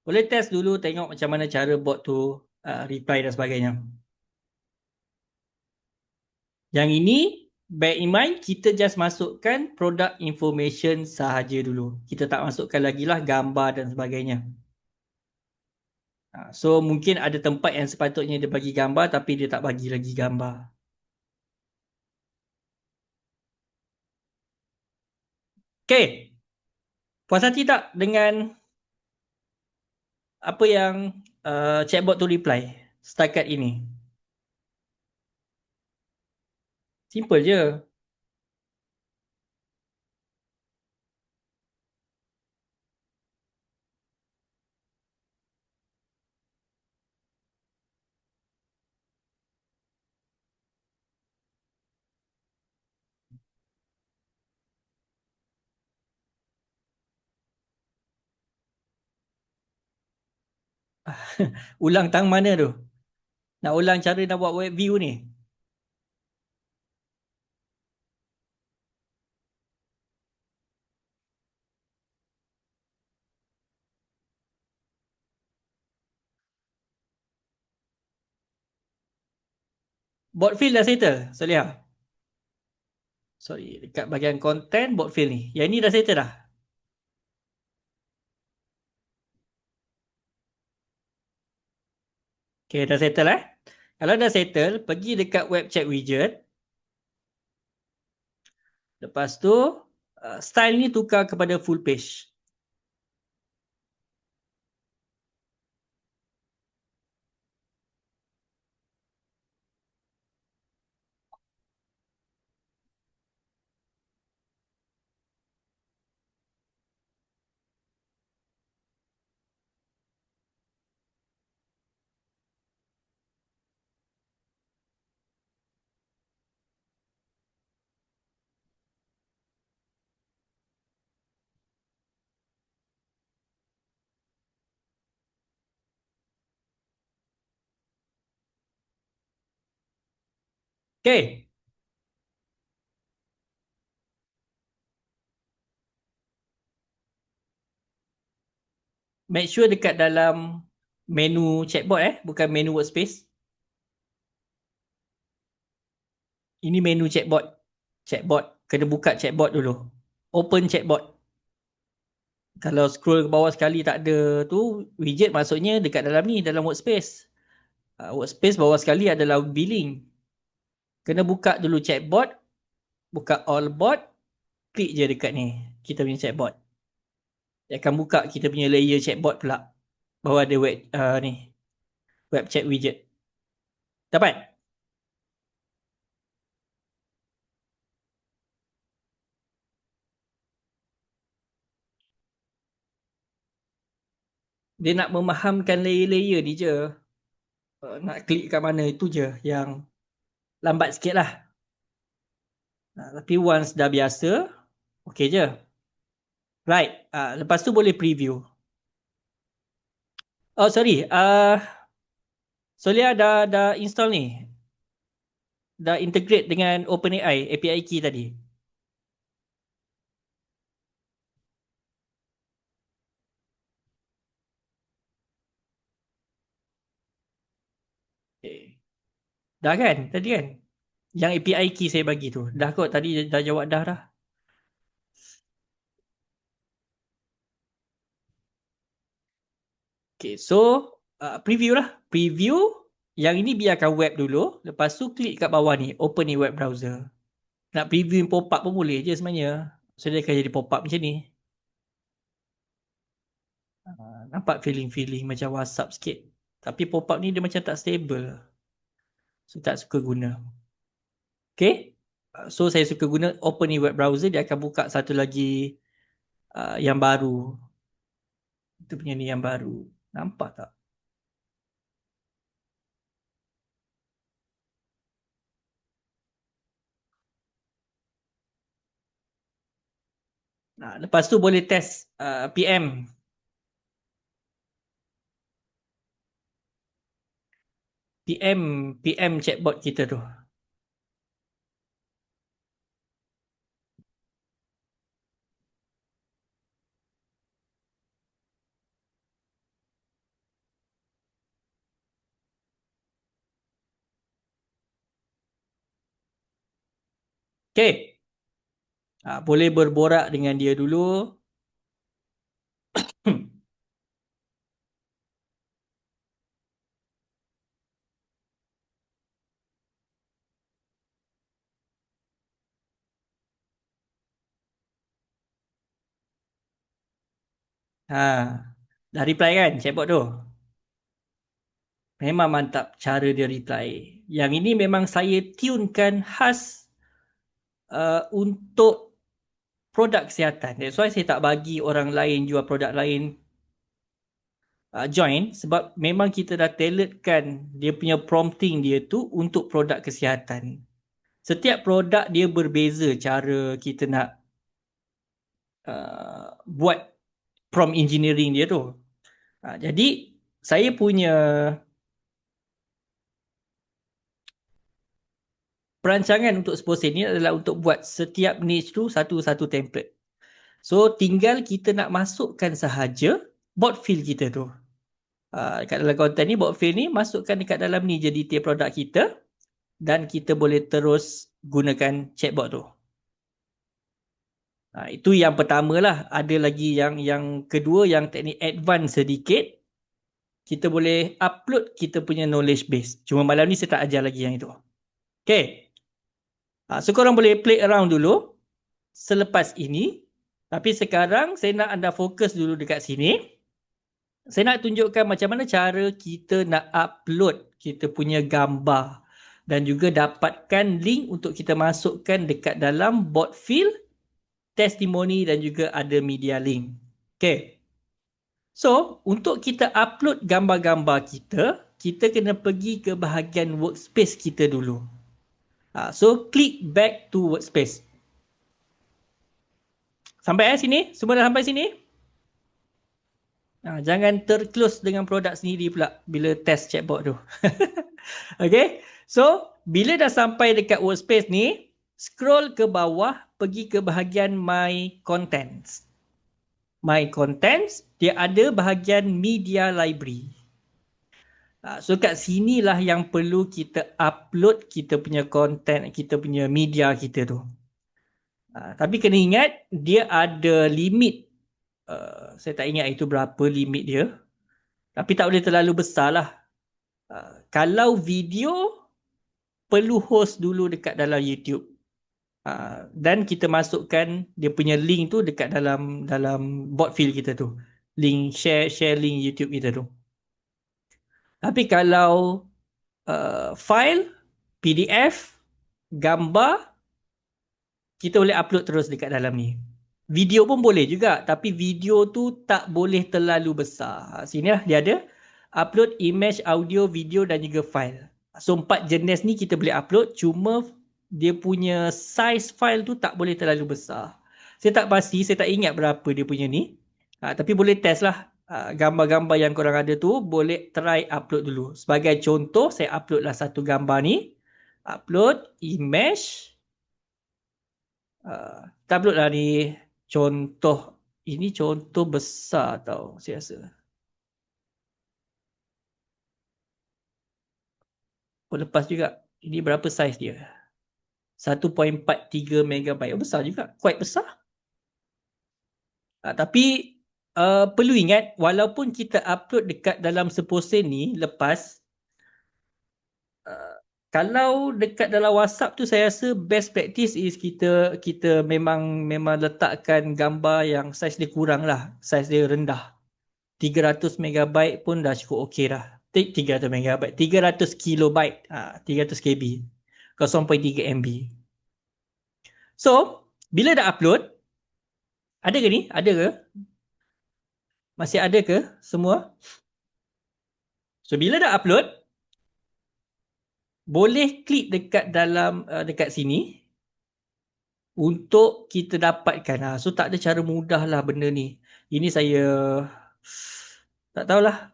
Boleh test dulu tengok macam mana cara bot tu reply dan sebagainya. Yang ini, bear in mind, kita just masukkan product information sahaja dulu. Kita tak masukkan lagi lah gambar dan sebagainya. So, mungkin ada tempat yang sepatutnya dia bagi gambar tapi dia tak bagi lagi gambar. Okay. Puas hati tak dengan apa yang chatbot tu reply setakat ini? Simple je. Ulang tang mana tu? Nak ulang cara nak buat web view ni? Bot field dah settle, Soleha. Sorry, dekat bahagian content bot field ni. Yang ni dah settle dah. Okay, dah settle Kalau dah settle, pergi dekat web chat widget. Lepas tu, style ni tukar kepada full page. Okay. Make sure dekat dalam menu chatbot bukan menu workspace. Ini menu chatbot. Chatbot. Kena buka chatbot dulu. Open chatbot. Kalau scroll ke bawah sekali tak ada tu, widget maksudnya dekat dalam ni, dalam workspace. Workspace bawah sekali adalah billing. Kena buka dulu chatbot. Buka all bot. Klik je dekat ni. Kita punya chatbot. Dia akan buka kita punya layer chatbot pula. Bawah ada ni. Web chat widget. Dapat? Dia nak memahamkan layer-layer ni je. Nak klik kat mana itu je yang lambat sikit lah. Tapi once dah biasa, okay je. Right. Lepas tu boleh preview. Oh sorry. Solia dah install ni. Dah integrate dengan OpenAI API key tadi. Okay. Dah kan? Tadi kan? Yang API key saya bagi tu. Dah kot. Tadi dah jawab dah. Okay. So, preview lah. Preview. Yang ini biarkan web dulu. Lepas tu klik kat bawah ni. Open ni web browser. Nak preview pop-up pun boleh je sebenarnya. So, dia akan jadi pop-up macam ni. Nampak feeling-feeling macam WhatsApp sikit. Tapi pop-up ni dia macam tak stable. So, tak suka guna. Okay. So, saya suka guna open ni web browser. Dia akan buka satu lagi yang baru. Itu punya ni yang baru. Nampak tak? Lepas tu boleh test PM. PM chatbot kita tu. Okay. Boleh berborak dengan dia dulu. Dah reply kan chatbot tu? Memang mantap cara dia reply. Yang ini memang saya tunekan khas untuk produk kesihatan. That's why saya tak bagi orang lain jual produk lain join. Sebab memang kita dah tailoredkan dia punya prompting dia tu untuk produk kesihatan. Setiap produk dia berbeza cara kita nak buat prompt engineering dia tu. Jadi saya punya perancangan untuk Sposen ni adalah untuk buat setiap niche tu satu-satu template. So tinggal kita nak masukkan sahaja bot field kita tu. Kat dalam konten ni bot field ni masukkan dekat dalam ni je detail produk kita dan kita boleh terus gunakan chatbot tu. Itu yang pertama lah. Ada lagi yang kedua yang teknik advance sedikit. Kita boleh upload kita punya knowledge base. Cuma malam ni saya tak ajar lagi yang itu. Okay. So korang boleh play around dulu selepas ini. Tapi sekarang saya nak anda fokus dulu dekat sini. Saya nak tunjukkan macam mana cara kita nak upload kita punya gambar. Dan juga dapatkan link untuk kita masukkan dekat dalam bot field, testimoni dan juga ada media link. Okay. So, untuk kita upload gambar-gambar kita, kita kena pergi ke bahagian workspace kita dulu. So, click back to workspace. Sampai sini? Semua dah sampai sini? Jangan terclose dengan produk sendiri pula bila test chatbot tu. Okay? So, bila dah sampai dekat workspace ni, scroll ke bawah, pergi ke bahagian My Contents. My Contents, dia ada bahagian Media Library. So kat sinilah yang perlu kita upload kita punya content, kita punya media kita tu. Tapi kena ingat, dia ada limit. Saya tak ingat itu berapa limit dia. Tapi tak boleh terlalu besar lah. Kalau video, perlu host dulu dekat dalam YouTube. Dan kita masukkan dia punya link tu dekat dalam bot file kita tu. Link, share link YouTube kita tu. Tapi kalau file, PDF, gambar, kita boleh upload terus dekat dalam ni. Video pun boleh juga, tapi video tu tak boleh terlalu besar. Sini lah dia ada. Upload image, audio, video dan juga file. So 4 jenis ni kita boleh upload, cuma dia punya size file tu tak boleh terlalu besar. Saya tak pasti, saya tak ingat berapa dia punya ni. Tapi boleh test lah. Gambar-gambar yang korang ada tu boleh try upload dulu. Sebagai contoh, saya upload lah satu gambar ni. Upload image. Kita upload lah ni contoh. Ini contoh besar tau, saya rasa. Lepas juga. Ini berapa saiz dia? 1.43 megabyte. Oh, besar juga. Quite besar. Tapi perlu ingat, walaupun kita upload dekat dalam seposen ni lepas, kalau dekat dalam WhatsApp tu saya rasa best practice is kita memang letakkan gambar yang saiz dia kurang lah. Saiz dia rendah. 300 megabyte pun dah cukup okey dah. 300 megabyte. 300 kilobyte. 300 KB. 0.3 MB. So, bila dah upload, ada ke ni? Ada ke? Masih ada ke semua? So, bila dah upload, boleh klik dekat dalam dekat sini untuk kita dapatkan. So tak ada cara mudah lah benda ni. Ini saya tak tahulah,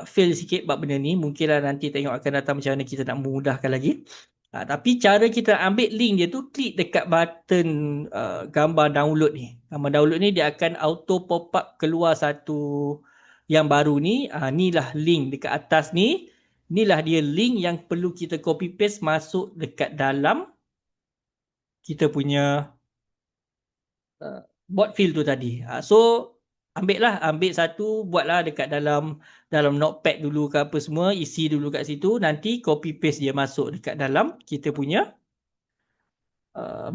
fail sikit buat benda ni. Mungkinlah nanti tengok akan datang macam mana kita nak memudahkan lagi. Tapi cara kita ambil link dia tu, klik dekat button gambar download ni. Gambar download ni dia akan auto pop up keluar satu yang baru ni. Inilah link dekat atas ni. Inilah dia link yang perlu kita copy paste masuk dekat dalam kita punya bot file tu tadi. So ambil satu, buatlah dekat dalam notepad dulu ke apa semua, isi dulu kat situ, nanti copy paste dia masuk dekat dalam kita punya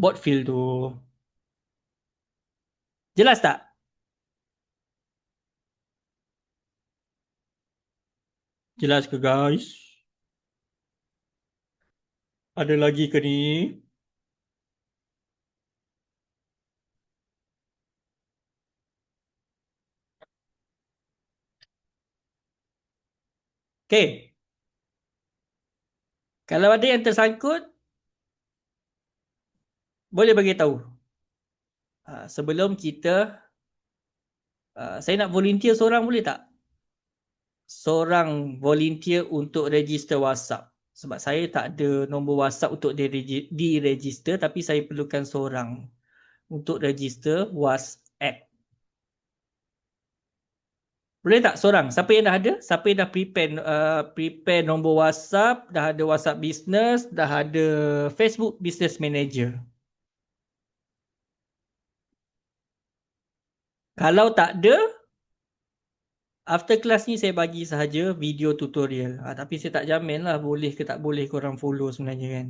bot file tu. Jelas tak? Jelas ke guys? Ada lagi ke ni? Okay. Kalau ada yang tersangkut, boleh bagi tahu. Sebelum kita, saya nak volunteer seorang boleh tak? Seorang volunteer untuk register WhatsApp. Sebab saya tak ada nombor WhatsApp untuk diregister, tapi saya perlukan seorang untuk register WhatsApp. Boleh tak seorang? Siapa yang dah ada? Siapa yang dah prepare nombor WhatsApp, dah ada WhatsApp Business, dah ada Facebook Business Manager? Kalau tak ada, after class ni saya bagi sahaja video tutorial. Tapi saya tak jamin lah boleh ke tak boleh korang follow sebenarnya kan.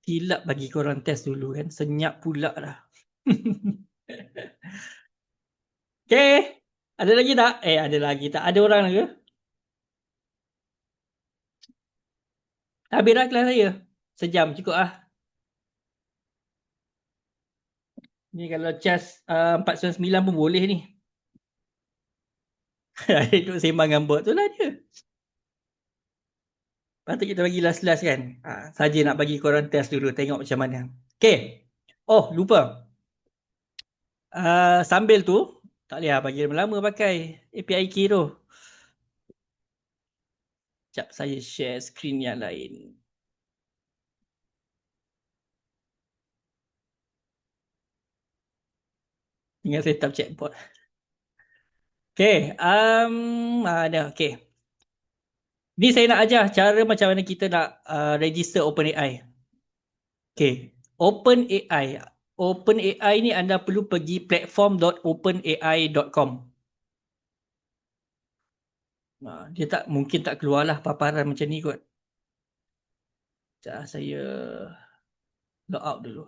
Silap bagi korang test dulu kan. Senyap pula dah. Okay. Ada lagi tak? Ada lagi tak? Ada orang lagi? Habis dah kelas saya. Sejam cukup lah. Ni kalau cas 499 pun boleh ni. Duduk sembang dengan bot tu lah dia. Patut kita bagi last-last kan. Saja nak bagi korang test dulu. Tengok macam mana. Okay. Oh, lupa. Sambil tu, tak boleh bagi lama-lama pakai API key tu. Sekejap saya share screen yang lain. Tinggal setup chatbot. Okay. Ada. Okay. Ni saya nak ajar cara macam mana kita nak register OpenAI. Okay. OpenAI. OpenAI ni anda perlu pergi platform.openai.com. Dia tak mungkin tak keluarlah paparan macam ni kot. Sekejap saya log out dulu.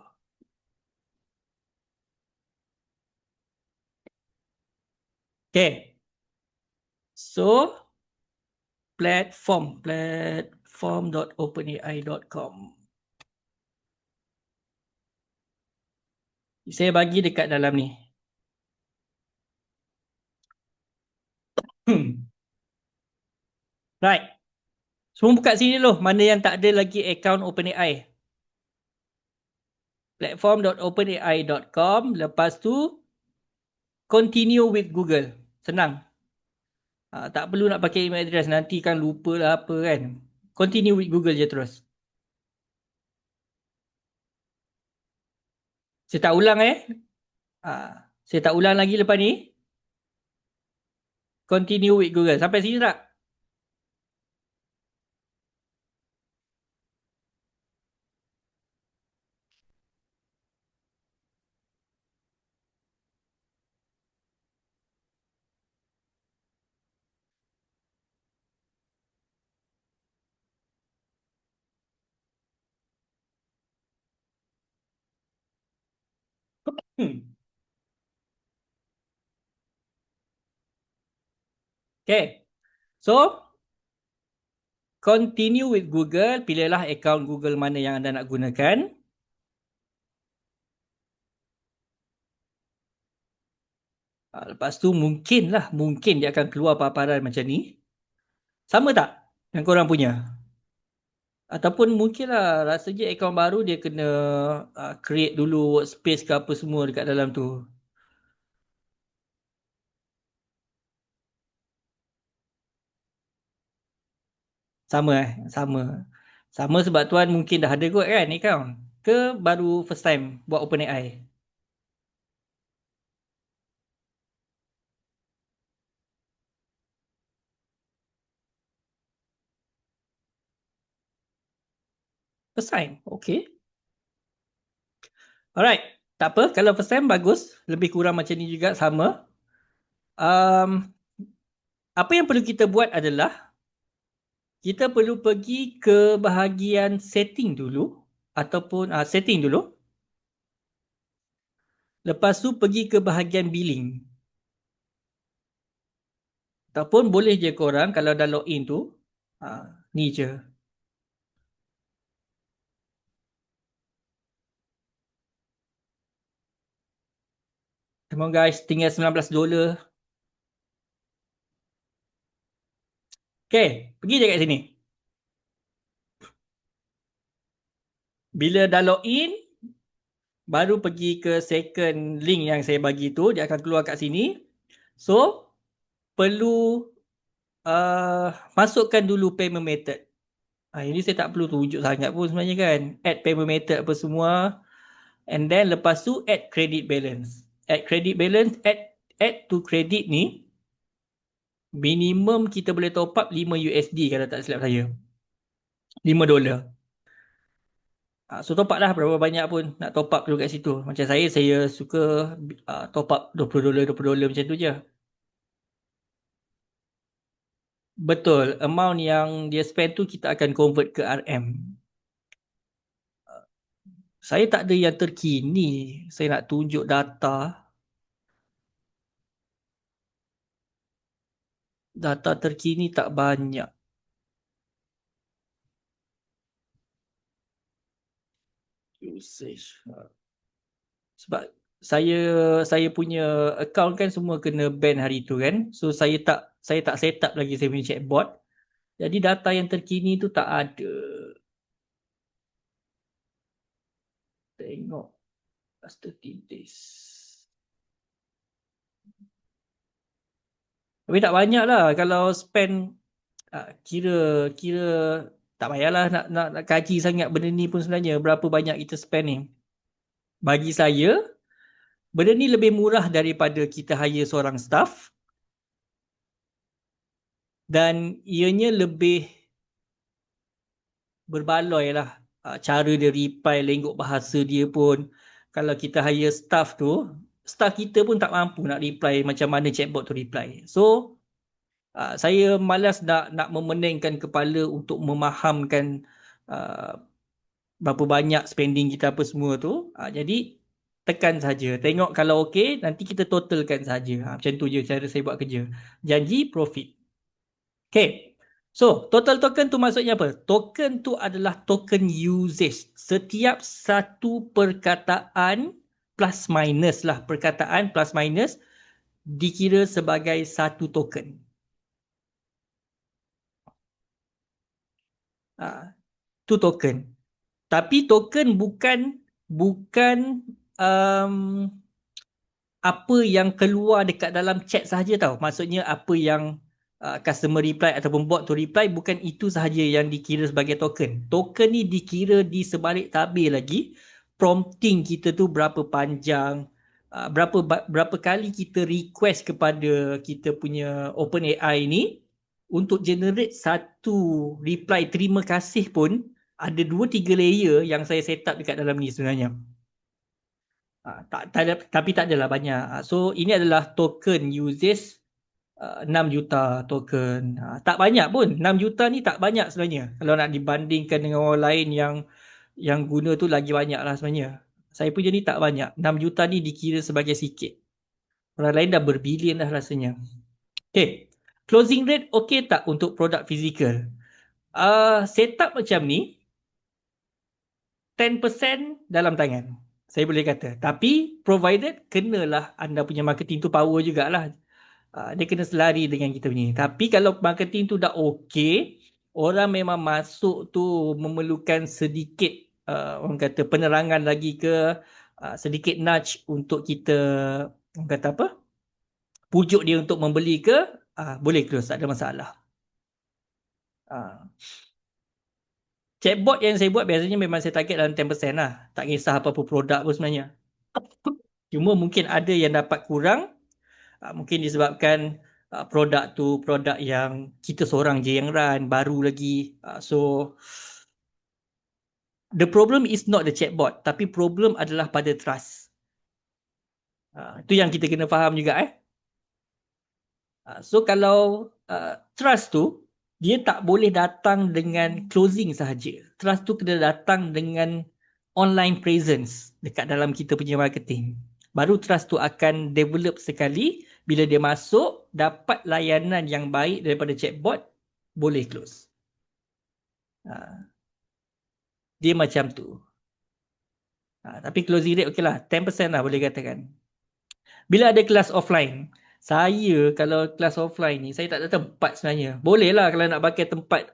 Okay. So, platform.openai.com. Saya bagi dekat dalam ni. Right. Semua buka sini dulu. Mana yang tak ada lagi account OpenAI. Platform.openai.com. Lepas tu, continue with Google. Senang. Tak perlu nak pakai email address. Nanti kan lupa lah apa kan. Continue with Google je terus. Saya tak ulang saya tak ulang lagi lepas ni. Continue with Google. Sampai sini tak? Okay. So, continue with Google. Pilihlah akaun Google mana yang anda nak gunakan. Lepas tu mungkin dia akan keluar paparan macam ni. Sama tak yang korang punya? Ataupun mungkinlah rasanya akaun baru dia kena create dulu workspace ke apa semua dekat dalam tu. Sama. Sama sebab tuan mungkin dah ada kot kan akaun. Ke baru first time buat OpenAI? First time. Okay. Alright. Tak apa. Kalau first time bagus. Lebih kurang macam ni juga sama. Apa yang perlu kita buat adalah kita perlu pergi ke bahagian setting dulu. Ataupun setting dulu. Lepas tu pergi ke bahagian billing. Ataupun boleh je korang kalau dah login tu. Ni je. Come on guys. Tinggal $19. Okay. Pergi je kat sini. Bila dah login. Baru pergi ke second link yang saya bagi tu. Dia akan keluar kat sini. So. Perlu masukkan dulu payment method. Ini saya tak perlu tunjuk sangat pun sebenarnya kan. Add payment method apa semua. And then lepas tu add credit balance. Add credit balance. Add to credit ni. Minimum kita boleh top up $5 kalau tak silap saya. $5. So top up lah berapa banyak pun nak top up dulu kat situ. Macam saya suka top up $20 macam tu je. Betul. Amount yang dia spend tu kita akan convert ke RM. Saya tak ada yang terkini. Saya nak tunjuk data. Data terkini tak banyak. Usage. Sebab saya punya account kan semua kena ban hari tu kan. So saya tak set up lagi saya punya chatbot. Jadi data yang terkini tu tak ada. Tengok last 30 days. Tapi tak banyak lah kalau spend kira tak payahlah nak kaji sangat benda ni pun sebenarnya berapa banyak kita spend ni. Bagi saya benda ni lebih murah daripada kita hire seorang staff dan ianya lebih berbaloi lah cara dia reply, lenggok bahasa dia pun. Kalau kita hire staff tu, staff kita pun tak mampu nak reply macam mana chatbot tu reply. So saya malas nak memeningkan kepala untuk memahamkan berapa banyak spending kita apa semua tu. Jadi tekan saja. Tengok kalau okey, nanti kita totalkan saja. Macam tu je cara saya buat kerja. Janji profit. Okay. So, total token tu maksudnya apa? Token tu adalah token usage. Setiap satu perkataan plus minus lah. Perkataan plus minus dikira sebagai satu token. Tu token. Tapi token bukan um, apa yang keluar dekat dalam chat sahaja tau. Maksudnya apa yang customer reply ataupun bot tu reply, bukan itu sahaja yang dikira sebagai token. Token ni dikira di sebalik tabir lagi. Prompting kita tu berapa panjang, berapa kali kita request kepada kita punya OpenAI ni untuk generate satu reply terima kasih pun ada 2-3 layer yang saya set up dekat dalam ni sebenarnya. Tapi tak adalah banyak. So ini adalah token usage 6 juta token. Tak banyak pun. 6 juta ni tak banyak sebenarnya. Kalau nak dibandingkan dengan orang lain yang guna tu lagi banyak lah sebenarnya. Saya punya ni tak banyak. 6 juta ni dikira sebagai sikit. Orang lain dah berbilion dah rasanya. Okay. Closing rate okay tak untuk produk fizikal? Setup macam ni 10% dalam tangan. Saya boleh kata. Tapi provided kenalah anda punya marketing tu power jugalah. Dia kena selari dengan kita punya. Tapi kalau marketing tu dah okey, orang memang masuk tu memerlukan sedikit orang kata penerangan lagi ke, sedikit nudge untuk kita orang kata apa? Pujuk dia untuk membeli ke, boleh close, tak ada masalah. Chatbot yang saya buat biasanya memang saya target dalam 10% lah. Tak kisah apa-apa produk pun sebenarnya. Cuma mungkin ada yang dapat kurang. Mungkin disebabkan produk tu produk yang kita seorang je yang run, baru lagi. So, the problem is not the chatbot. Tapi problem adalah pada trust. Itu yang kita kena faham juga. So, kalau trust tu, dia tak boleh datang dengan closing sahaja. Trust tu kena datang dengan online presence dekat dalam kita punya marketing. Baru trust tu akan develop sekali. Bila dia masuk, dapat layanan yang baik daripada chatbot, boleh close. Dia macam tu. Tapi closing rate okey lah. 10% lah boleh katakan. Bila ada kelas offline, saya kalau kelas offline ni, saya tak ada tempat sebenarnya. Boleh lah kalau nak pakai tempat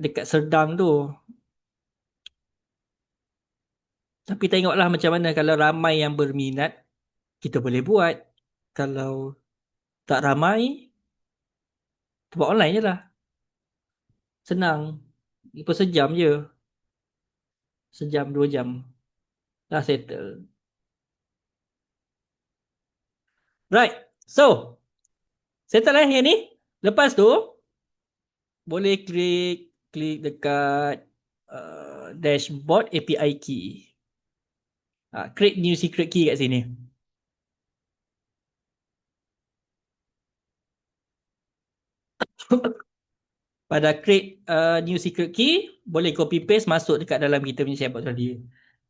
dekat Serdang tu. Tapi tengoklah macam mana kalau ramai yang berminat, kita boleh buat. Kalau tak ramai, buat online je lah. Senang. Itu sejam je. Sejam, 2 jam. Dah settle. Right. So, settle yang ni. Lepas tu, boleh klik dekat dashboard API key. Create new secret key kat sini. Pada create new secret key, boleh copy paste masuk dekat dalam kita punya chatbot tadi.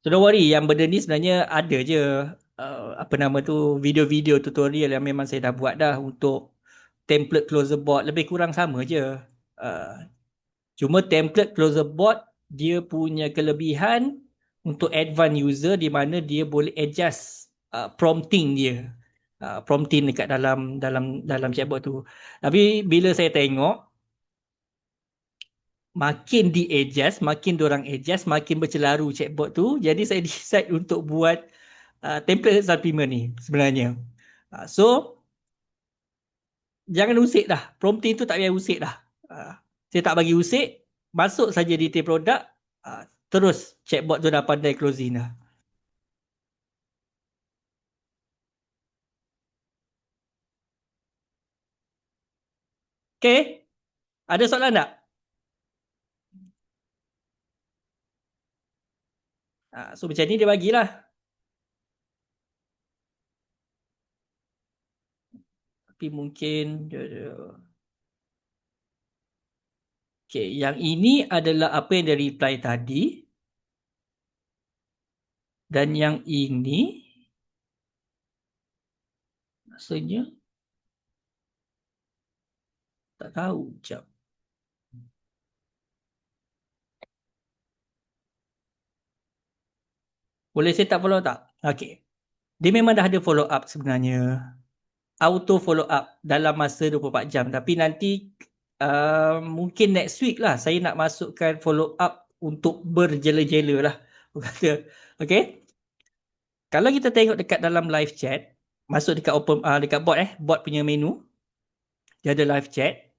So don't worry, yang benda ni sebenarnya ada je apa nama tu, video-video tutorial yang memang saya dah buat dah untuk template closer bot, lebih kurang sama je. Cuma template closer bot dia punya kelebihan untuk advanced user di mana dia boleh adjust prompting dia. prompting dekat dalam chatbot tu. Tapi bila saya tengok, makin di-adjust, makin diorang adjust, makin bercelaru chatbot tu. Jadi saya decide untuk buat template supplement ni sebenarnya. So, jangan usik dah. Prompting tu tak payah usik dah. Saya tak bagi usik, masuk saja detail produk, terus chatbot tu dah pandai closing dah. Okay? Ada soalan tak? So macam ni dia bagilah. Tapi mungkin okay, yang ini adalah apa yang dia reply tadi. Dan yang ini rasanya tak tahu. Sekejap. Boleh saya tak follow tak? Okay. Dia memang dah ada follow up sebenarnya. Auto follow up dalam masa 24 jam. Tapi nanti mungkin next week lah saya nak masukkan follow up untuk berjela-jela lah. Kata. Okay. Kalau kita tengok dekat dalam live chat, masuk dekat dekat bot punya menu, dia ada live chat.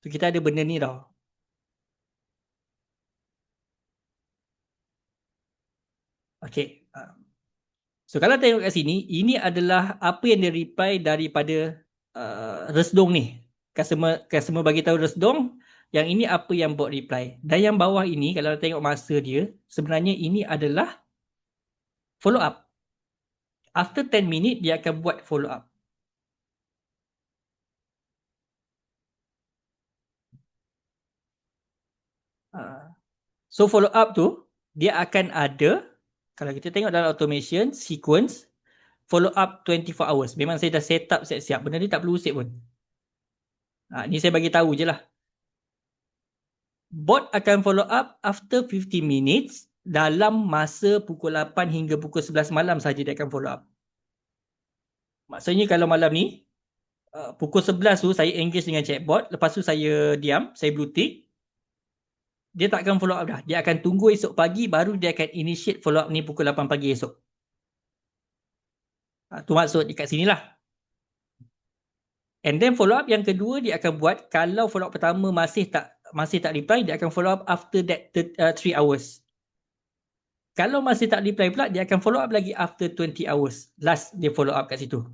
So kita ada benda ni tau. Okay. So kalau tengok kat sini, ini adalah apa yang dia reply daripada Resdong ni. Customer bagi tahu Resdong, yang ini apa yang bot reply. Dan yang bawah ini, kalau tengok masa dia, sebenarnya ini adalah follow up. After 10 minit, dia akan buat follow up. So follow up tu, dia akan ada, kalau kita tengok dalam automation, sequence, follow up 24 hours. Memang saya dah set up siap-siap. Benda ni tak perlu usik pun. Ni saya bagi tahu je lah. Bot akan follow up after 50 minutes dalam masa pukul 8 hingga pukul 11 malam saja dia akan follow up. Maksudnya kalau malam ni, pukul 11 tu saya engage dengan chatbot, lepas tu saya diam, saya blue tick, dia tak akan follow up dah. Dia akan tunggu esok pagi, baru dia akan initiate follow up ni pukul 8 pagi esok. Tu maksud dekat sini lah. And then follow up yang kedua dia akan buat, kalau follow up pertama masih tak reply, dia akan follow up after that 3 hours. Kalau masih tak reply pula, dia akan follow up lagi after 20 hours. Last dia follow up kat situ.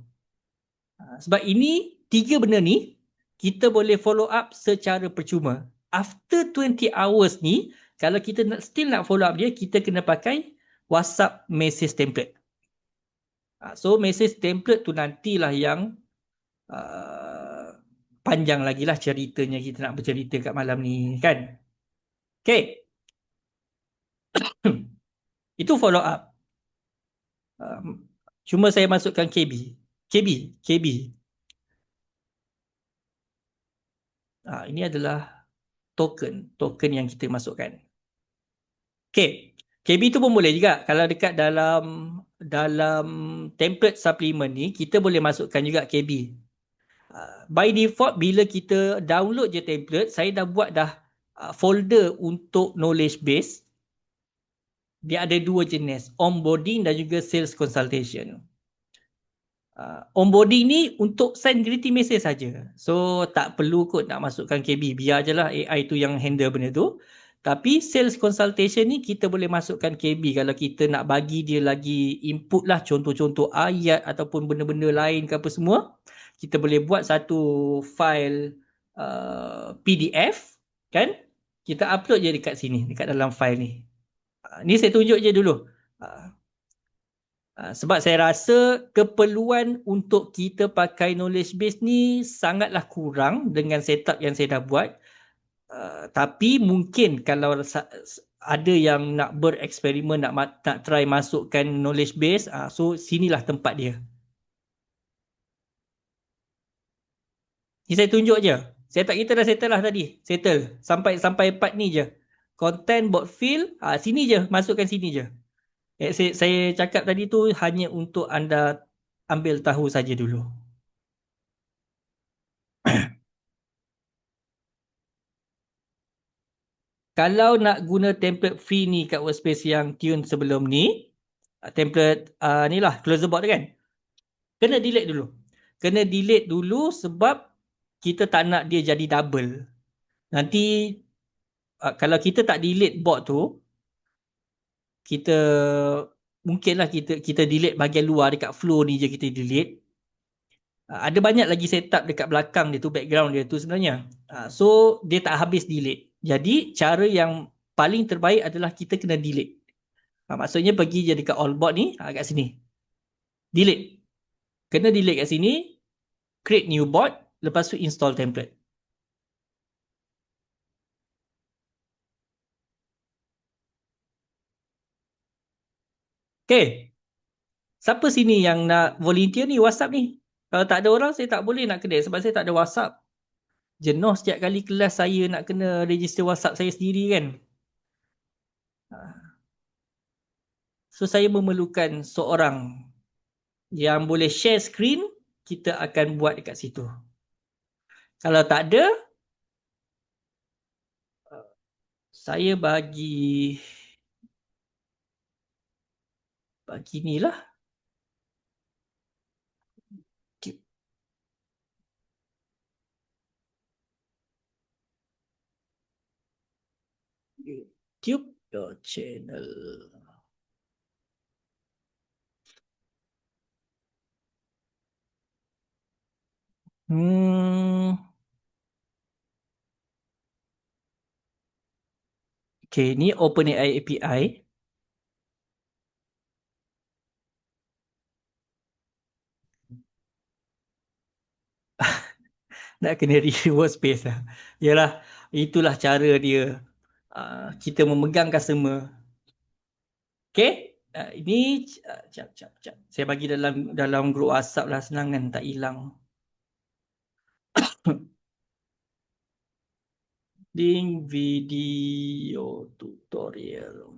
Sebab ini, 3 benda ni, kita boleh follow up secara percuma. After 20 hours ni, kalau kita still nak follow up dia, kita kena pakai WhatsApp message template. So, message template tu nantilah yang panjang lagi lah ceritanya kita nak bercerita kat malam ni, kan? Okay. Itu follow up. Cuma saya masukkan KB. Ini adalah token yang kita masukkan. Okay. KB tu pun boleh juga. Kalau dekat dalam template supplement ni, kita boleh masukkan juga KB. By default, bila kita download je template, saya dah buat folder untuk knowledge base. Dia ada 2 jenis, onboarding dan juga sales consultation. Onboarding ni untuk send greeting message saja. So tak perlu kot nak masukkan KB, biar je lah AI tu yang handle benda tu. Tapi sales consultation ni kita boleh masukkan KB kalau kita nak bagi dia lagi input lah, contoh-contoh ayat ataupun benda-benda lain ke apa semua. Kita boleh buat satu file PDF, kan? Kita upload je dekat sini, dekat dalam file ni. Ni saya tunjuk je dulu. Sebab saya rasa keperluan untuk kita pakai knowledge base ni sangatlah kurang dengan setup yang saya dah buat. Tapi mungkin kalau ada yang nak bereksperimen, nak try masukkan knowledge base, so sinilah tempat dia. Ni saya tunjuk je. Saya tak kita dah settle lah tadi. Settle. Sampai part ni je. Content bot field, sini je. Masukkan sini je. Saya cakap tadi tu hanya untuk anda ambil tahu saja dulu. Kalau nak guna template free ni kat workspace yang tune sebelum ni, template ni lah, closure board kan, kena delete dulu. Kena delete dulu sebab kita tak nak dia jadi double. Nanti kalau kita tak delete board tu, kita mungkinlah kita delete bahagian luar dekat flow ni je kita delete. Ada banyak lagi setup dekat belakang dia tu, background dia tu sebenarnya. So dia tak habis delete. Jadi cara yang paling terbaik adalah kita kena delete. Maksudnya pergi je dekat all board ni, kat sini. Delete. Kena delete kat sini, create new board, lepas tu install template. Okay. Siapa sini yang nak volunteer ni WhatsApp ni? Kalau tak ada orang, saya tak boleh nak kedai sebab saya tak ada WhatsApp. Jenuh setiap kali kelas saya nak kena register WhatsApp saya sendiri kan. So saya memerlukan seorang yang boleh share screen, kita akan buat dekat situ. Kalau tak ada, saya bagi ni lah. YouTube channel. Okay, ni OpenAI API. Nak kena reward space lah. Yalah, itulah cara dia. Kita memegang customer. Okay, ini jap. Saya bagi dalam grup WhatsApp lah, senang kan, tak hilang. Link video tutorial.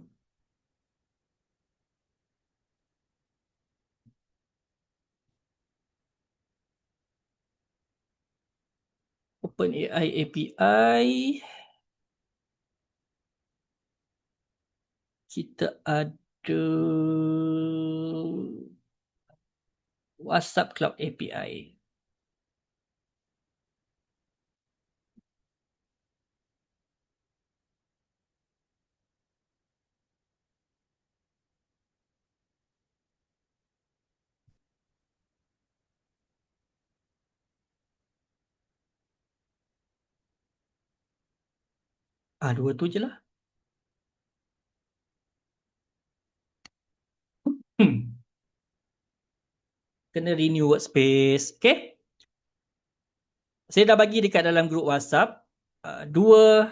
OpenAI API. Kita ada WhatsApp Cloud API. Dua tu je lah. Kena renew workspace. Okay. Saya dah bagi dekat dalam grup WhatsApp dua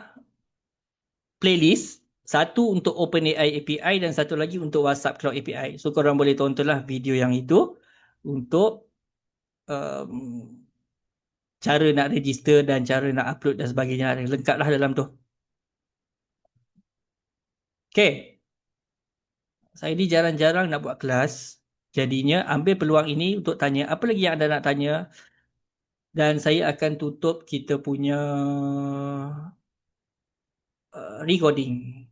playlist. Satu untuk OpenAI API dan satu lagi untuk WhatsApp Cloud API. So korang boleh tontonlah video yang itu untuk cara nak register dan cara nak upload dan sebagainya. Lengkaplah dalam tu. Okay. Saya ni jarang-jarang nak buat kelas. Jadinya ambil peluang ini untuk tanya apa lagi yang anda nak tanya. Dan saya akan tutup kita punya recording.